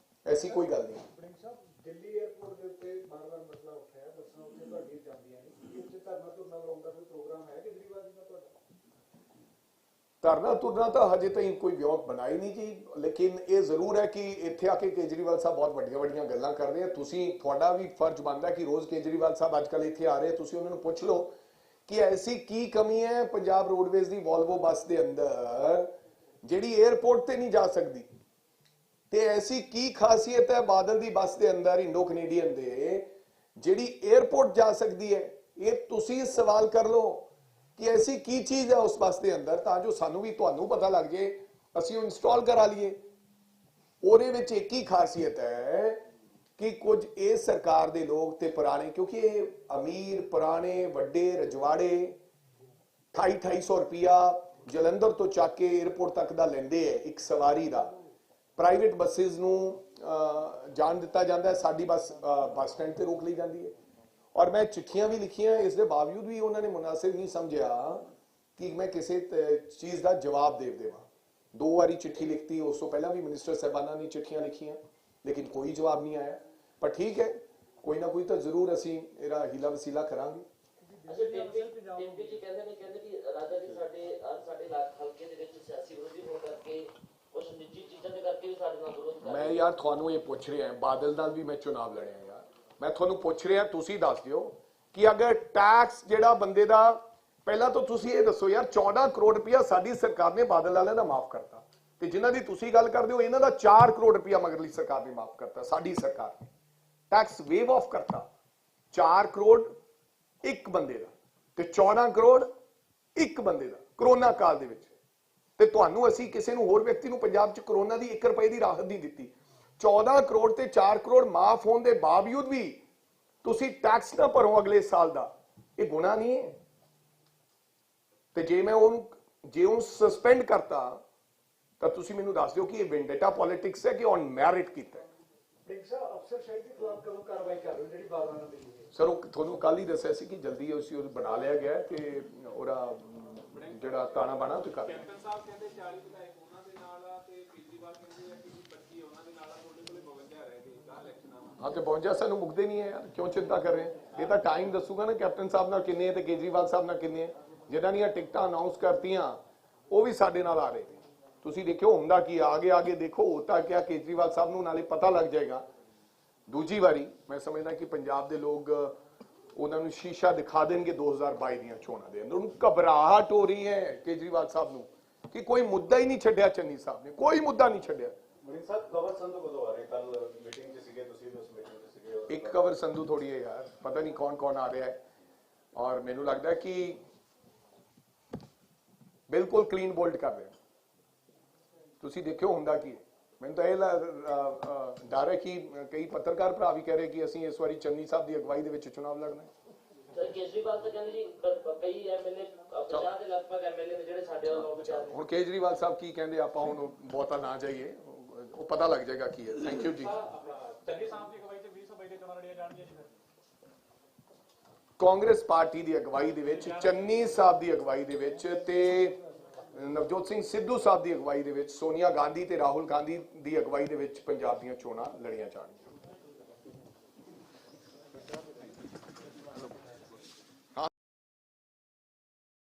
ऐसी कोई गल नहीं। ਵੜਿੰਗ ਸਾਹਿਬ, ਦਿੱਲੀ 에ਅਰਪੋਰਟ ਦੇ ਉੱਤੇ ਬਾਰ-ਬਾਰ ਮਸਲਾ ਉੱਠਿਆ, ਬੱਸਾਂ ਉੱਥੇ ਤੁਹਾਡੀਆਂ ਜਾਂਦੀਆਂ ਨੇ, ਕੀ ਉੱਥੇ ਧਰਨਾ ਧੁਰਨਾ ਲਾਉਣ ਦਾ ਕੋਈ ਪ੍ਰੋਗਰਾਮ ਹੈ ਕੇਜਰੀਵਾਲ ਜੀ ਦਾ ਤੁਹਾਡਾ? ਧਰਨਾ ਤੁਰਨਾ ਤਾਂ ਹਜੇ ਤਾਈਂ ਕੋਈ ਵਿਉਂਤ ਬਣਾਈ ਨਹੀਂ ਜੀ, ਲੇਕਿਨ ਇਹ ਜ਼ਰੂਰ ਹੈ ਕਿ ਇੱਥੇ ਆ ਕੇ ਕੇਜਰੀਵਾਲ ਸਾਹਿਬ ਬਹੁਤ ਵੱਡੀਆਂ ਗੱਲਾਂ ਕਰਦੇ ਆ। ਤੁਸੀਂ, ਤੁਹਾਡਾ ਵੀ ਫਰਜ਼ ਬਣਦਾ ਕਿ ਰੋਜ਼ ਕੇਜਰੀਵਾਲ ਸਾਹਿਬ ਅੱਜ ਕੱਲ ਇੱਥੇ ਆ ਰਹੇ, ਤੁਸੀਂ ਉਹਨਾਂ ਨੂੰ ਪੁੱਛ ਲਓ ਕਿ ਐਸੀ ਕੀ ਕਮੀ ਹੈ ਪੰਜਾਬ ਰੋਡਵੇਜ਼ ਦੀ ਵੋਲਵੋ ਬੱਸ ਦੇ ਅੰਦਰ ਜਿਹੜੀ 에ਅਰਪੋਰਟ ਤੇ ਨਹੀਂ ਜਾ ਸਕਦੀ, ਤੇ ਐਸੀ ਕੀ ਖਾਸੀਅਤ ਹੈ ਬਾਦਲ ਦੀ ਬੱਸ ਦੇ ਅੰਦਰ ਇੰਡੋ ਕੈਨੇਡੀਅਨ ਦੇ ਜਿਹੜੀ 에ਅਰਪੋਰਟ ਜਾ ਸਕਦੀ ਹੈ। ਇਹ ਤੁਸੀਂ ਸਵਾਲ ਕਰ ਲਓ ਕਿ ਐਸੀ ਕੀ ਚੀਜ਼ ਹੈ ਉਸ ਬੱਸ ਦੇ ਅੰਦਰ ਤਾਂ ਜੋ ਸਾਨੂੰ ਵੀ ਤੁਹਾਨੂੰ ਪਤਾ ਲੱਗ ਜੇ, ਅਸੀਂ ਉਹ ਇੰਸਟਾਲ ਕਰਾ ਲਈਏ। ਉਹਦੇ ਵਿੱਚ ਇੱਕ ਹੀ ਖਾਸੀਅਤ ਹੈ ਕਿ ਕੁਝ ਇਸ ਸਰਕਾਰ ਦੇ ਲੋਕ ਤੇ ਪੁਰਾਣੇ, ਕਿਉਂਕਿ ਇਹ ਅਮੀਰ ਪੁਰਾਣੇ ਵੱਡੇ ਰਜਵਾੜੇ 2800 ਰੁਪਇਆ ਜਲੰਧਰ ਤੋਂ ਚੱਕ ਕੇ 에ਅਰਪੋਰਟ ਤੱਕ ਦਾ ਲੈਂਦੇ ਹੈ ਇੱਕ ਸਵਾਰੀ ਦਾ। ਪ੍ਰਾਈਵੇਟ ਬੱਸਿਸ ਨੂੰ ਜਾਣ ਦਿੱਤਾ ਜਾਂਦਾ ਹੈ, ਸਾਡੀ ਬੱਸ ਸਟੈਂਡ ਤੇ ਰੋਕ ਲਈ ਜਾਂਦੀ ਹੈ। ਔਰ ਮੈਂ ਚਿੱਠੀਆਂ ਵੀ ਲਿਖੀਆਂ, ਇਸ ਦੇ ਬਾਵਜੂਦ ਵੀ ਉਹਨਾਂ ਨੇ ਮੁਨਾਸਿਬ ਨਹੀਂ ਸਮਝਿਆ ਕਿ ਮੈਂ ਕਿਸੇ ਚੀਜ਼ ਦਾ ਜਵਾਬ ਦੇ ਦੇਵਾਂ। 2 ਵਾਰੀ ਚਿੱਠੀ ਲਿਖਤੀ, ਉਸ ਤੋਂ ਪਹਿਲਾਂ ਵੀ ਮਿਨਿਸਟਰ ਸਾਹਿਬਾਨਾਂ ਨੇ ਚਿੱਠੀਆਂ ਲਿਖੀਆਂ, ਲੇਕਿਨ ਕੋਈ ਜਵਾਬ ਨਹੀਂ ਆਇਆ। ਪਰ ਠੀਕ ਹੈ, ਕੋਈ ਨਾ ਕੋਈ ਤਾਂ ਜ਼ਰੂਰ ਅਸੀਂ ਇਹਦਾ ਹੀਲਾ ਵਸੀਲਾ ਕਰਾਂਗੇ। ਅੱਛਾ, ਡਿੰਪੀ ਜੀ ਕਹਿੰਦੇ ਕਿ ਰਾਜਾ ਜੀ ਸਾਡੇ ਹਲਕੇ ਦੇ ਵਿੱਚ ਸਿਆਸੀ ਵਿਰੋਧੀ ਹੋਣ ਕਰਕੇ ਕੁਝ ਨਿੱਜੀ ਚੀਜ਼ਾਂ ਦੇ ਕਰਕੇ ਵੀ ਸਾਡੇ ਨਾਲ ਵਿਰੋਧ ਕਰ। ਮੈਂ ਯਾਰ ਤੁਹਾਨੂੰ ਇਹ ਪੁੱਛ ਰਿਹਾ, ਬਾਦਲ ਨਾਲ ਵੀ ਮੈਂ ਚੁਣਾਵ ਲੜਿਆ ਯਾਰ, ਮੈਂ ਤੁਹਾਨੂੰ ਪੁੱਛ ਰਿਹਾ, ਤੁਸੀਂ ਦੱਸ ਦਿਓ ਕਿ ਅਗਰ ਟੈਕਸ ਜਿਹੜਾ ਬੰਦੇ ਦਾ, ਪਹਿਲਾਂ ਤਾਂ ਤੁਸੀਂ ਇਹ ਦੱਸੋ ਯਾਰ 14 ਕਰੋੜ ਰੁਪਇਆ ਸਾਡੀ ਸਰਕਾਰ ਨੇ ਬਾਦਲ ਵਾਲਿਆਂ ਦਾ ਮਾਫ ਕਰਤਾ, ਤੇ ਜਿਨ੍ਹਾਂ ਦੀ ਤੁਸੀਂ ਗੱਲ ਕਰਦੇ ਹੋ ਇਹਨਾਂ ਦਾ 4 ਕਰੋੜ ਰੁਪਇਆ ਮਗਰਲੀ ਸਰਕਾਰ ਨੇ ਮਾਫ ਕਰਤਾ। ਸਾਡੀ ਸਰਕਾਰ ਨੇ ਟੈਕਸ ਵੇਵ ਆਫ ਕਰਤਾ। 4 ਕਰੋੜ ਇੱਕ ਬੰਦੇ ਦਾ ਤੇ 14 ਕਰੋੜ ਇੱਕ ਬੰਦੇ ਦਾ ਕਰੋਨਾ ਕਾਲ ਦੇ ਵਿੱਚ। ਤੇ ਤੁਹਾਨੂੰ ਅਸੀਂ ਕਿਸੇ ਨੂੰ ਹੋਰ ਵਿਅਕਤੀ ਨੂੰ ਪੰਜਾਬ 'ਚ ਕਰੋਨਾ ਦੀ 1 ਰੁਪਏ ਦੀ ਰਾਹਤ ਨਹੀਂ ਦਿੱਤੀ। 14 ਕਰੋੜ ਤੇ 4 ਕਰੋੜ ਮਾਫ ਹੋਣ ਦੇ ਬਾਵਜੂਦ ਵੀ ਤੁਸੀਂ ਟੈਕਸ ਨਾ ਭਰੋ ਅਗਲੇ ਸਾਲ ਦਾ, ਇਹ ਗੁਨਾਹ ਨਹੀਂ ਹੈ? ਤੇ ਜੇ ਉਹਨੂੰ ਸਸਪੈਂਡ ਕਰਤਾ ਤਾਂ ਤੁਸੀਂ ਮੈਨੂੰ ਦੱਸ ਦਿਓ ਕਿ ਇਹ ਵੈਂਡੇਟਾ ਪੋਲਿਟਿਕਸ ਹੈ ਕਿ ਔਨ ਮੈਰਿਟ ਕੀਤਾ ਹੈ? ਵੜਿੰਗ ਸਾਹਿਬ, ਅਫਸਰਸ਼ਾਹੀ ਦੇ ਖਿਲਾਫ ਕਦੋਂ ਕਾਰਵਾਈ ਕਰ ਰਹੇ ਹੋ ਜਿਹੜੀ ਬਾਦਲਾਂ ਨਾਲ ਮਿਲੀ ਹੈ? ਸਰ ਉਹ ਤੁਹਾਨੂੰ ਕੱਲ ਹੀ ਦੱਸਿਆ ਸੀ ਕਿ ਜਲਦੀ ਉਹ ਬਣਾ ਲਿਆ ਗਿਆ ਤੇ ਉਹਦਾ ਜਿਹੜਾ ਤਾਣਾ ਬਾਣਾ ਤੇ ਕਰ ਕੈਪਟਨ ਸਾਹਿਬ ਕਹਿੰਦੇ 40 ਵਿਧਾਇਕ ਉਹਨਾਂ ਦੇ ਨਾਲ ਆ ਤੇ ਕੇਜਰੀਵਾਲ ਕਹਿੰਦੇ ਆ ਕਿ 25 ਉਹਨਾਂ ਦੇ ਨਾਲ ਆ, ਤੁਹਾਡੇ ਕੋਲੇ 52 ਰਹਿ ਗਏ ਤਾਂ ਇਲੈਕਸ਼ਨਾਂ। ਹਾਂ ਤੇ 52 ਸਾਨੂੰ ਮੁੱਕਦੇ ਨਹੀਂ ਹੈ ਯਾਰ, ਕਿਉਂ ਚਿੰਤਾ ਕਰ ਰਹੇ? ਇਹ ਤਾਂ ਟਾਈਮ ਦੱਸੂਗਾ ਨਾ ਕੈਪਟਨ ਸਾਹਿਬ ਨਾਲ ਕਿੰਨੇ ਹੈ ਤੇ ਕੇਜਰੀਵਾਲ ਸਾਹਿਬ ਨਾਲ ਕਿੰਨੇ ਹੈ। ਜਿਹਨਾਂ ਦੀਆਂ ਟਿਕਟਾਂ ਅਨਾਉਂਸ ਕਰਤੀਆਂ ਉਹ ਵੀ ਸਾਡੇ ਨਾਲ ਆ ਰਹੇ ਨੇ। ਤੁਸੀਂ ਦੇਖਿਓ ਹੁੰਦਾ ਕੀ ਆਗੇ ਦੇਖੋ ਹੋਤਾ ਕਿਆ ਕੇਜਰੀਵਾਲ ਸਾਹਿਬ ਨੂੰ ਨਾਲੇ ਪਤਾ ਲੱਗ ਜਾਏਗਾ। ਦੂਜੀ ਵਾਰੀ ਮੈਂ ਸਮਝਦਾ ਕਿ ਪੰਜਾਬ ਦੇ ਲੋਕ ਉਹਨਾਂ ਨੂੰ ਸ਼ੀਸ਼ਾ ਦਿਖਾ ਦੇਣਗੇ 2022 ਦੀਆਂ ਚੋਣਾਂ ਦੇ ਅੰਦਰ। ਉਹਨੂੰ ਘਬਰਾਹਟ ਹੋ ਰਹੀ ਹੈ ਕੇਜਰੀਵਾਲ ਸਾਹਿਬ ਨੂੰ ਕਿ ਕੋਈ ਮੁੱਦਾ ਹੀ ਨਹੀਂ ਛੱਡਿਆ, ਚੰਨੀ ਸਾਹਿਬ ਨੇ ਕੋਈ ਮੁੱਦਾ ਨਹੀਂ ਛੱਡਿਆ। ਮਲਿਕ ਸਾਹਿਬ, ਕਵਰ ਸੰਧੂ ਕਦੋਂ ਆ ਰਹੇ? ਕੱਲ ਮੀਟਿੰਗ 'ਚ ਸੀਗੇ, ਤੁਸੀਂ ਵੀ ਉਸ ਮੀਟਿੰਗ 'ਚ ਸੀਗੇ। ਇੱਕ ਕਵਰ ਸੰਧੂ ਥੋੜੀ ਹੈ ਯਾਰ, ਪਤਾ ਨਹੀਂ ਕੌਣ ਆ ਰਿਹਾ ਹੈ। ਔਰ ਮੈਨੂੰ ਲੱਗਦਾ ਹੈ ਕਿ ਬਿਲਕੁਲ ਕਲੀਨ ਬੋਲਡ ਕਰ ਰਿਹਾ। ਤੁਸੀਂ ਦੇਖਿਓ ਹੁੰਦਾ ਕੀ ਹੈ। ਮੈਨੂੰ ਤਾਂ ਇਹ ਡਰ ਹੈ ਕਿ ਕਈ ਪੱਤਰਕਾਰ ਭਰਾ ਵੀ ਕਹਿ ਰਹੇ ਕਿ ਅਸੀਂ ਇਸ ਵਾਰੀ ਚੰਨੀ ਸਾਹਿਬ ਦੀ ਅਗਵਾਈ ਦੇ ਵਿੱਚ ਚੁਣਾਵ ਲੜਨਾ ਹੈ। ਸਰ, ਕੇਜਰੀਵਾਲ ਤਾਂ ਕਹਿੰਦੇ ਜੀ ਕਈ ਐਮਐਲਏ 50 ਦੇ ਲਗਭਗ ਐਮਐਲਏ ਨੇ ਜਿਹੜੇ ਸਾਡੇ ਵੱਲੋਂ ਵਿਚਾਰ। ਹੁਣ ਕੇਜਰੀਵਾਲ ਸਾਹਿਬ ਕੀ ਕਹਿੰਦੇ ਆਪਾਂ ਹੁਣ ਬਹੁਤਾ ਨਾ ਜਾਈਏ, ਉਹ ਪਤਾ ਲੱਗ ਜਾਏਗਾ ਕੀ ਹੈ। ਥੈਂਕ ਯੂ ਜੀ। ਚੰਨੀ ਸਾਹਿਬ ਦੀ ਅਗਵਾਈ 'ਚ 2022 ਦੇ ਚੋਣਾਂ ਲੜੀਆਂ ਜਾਣਗੀਆਂ ਜੀ? ਕਾਂਗਰਸ ਪਾਰਟੀ ਦੀ ਅਗਵਾਈ ਦੇ ਵਿੱਚ, ਚੰਨੀ ਸਾਹਿਬ ਦੀ ਅਗਵਾਈ ਦੇ ਵਿੱਚ ਤੇ ਨਵਜੋਤ ਸਿੰਘ ਸਿੱਧੂ ਸਾਹਿਬ ਦੀ ਅਗਵਾਈ ਦੇ ਵਿੱਚ, ਸੋਨੀਆ ਗਾਂਧੀ ਤੇ ਰਾਹੁਲ ਗਾਂਧੀ ਦੀ ਅਗਵਾਈ ਦੇ ਵਿੱਚ ਪੰਜਾਬ ਦੀਆਂ ਚੋਣਾਂ ਲੜੀਆਂ ਜਾਣਗੀਆਂ।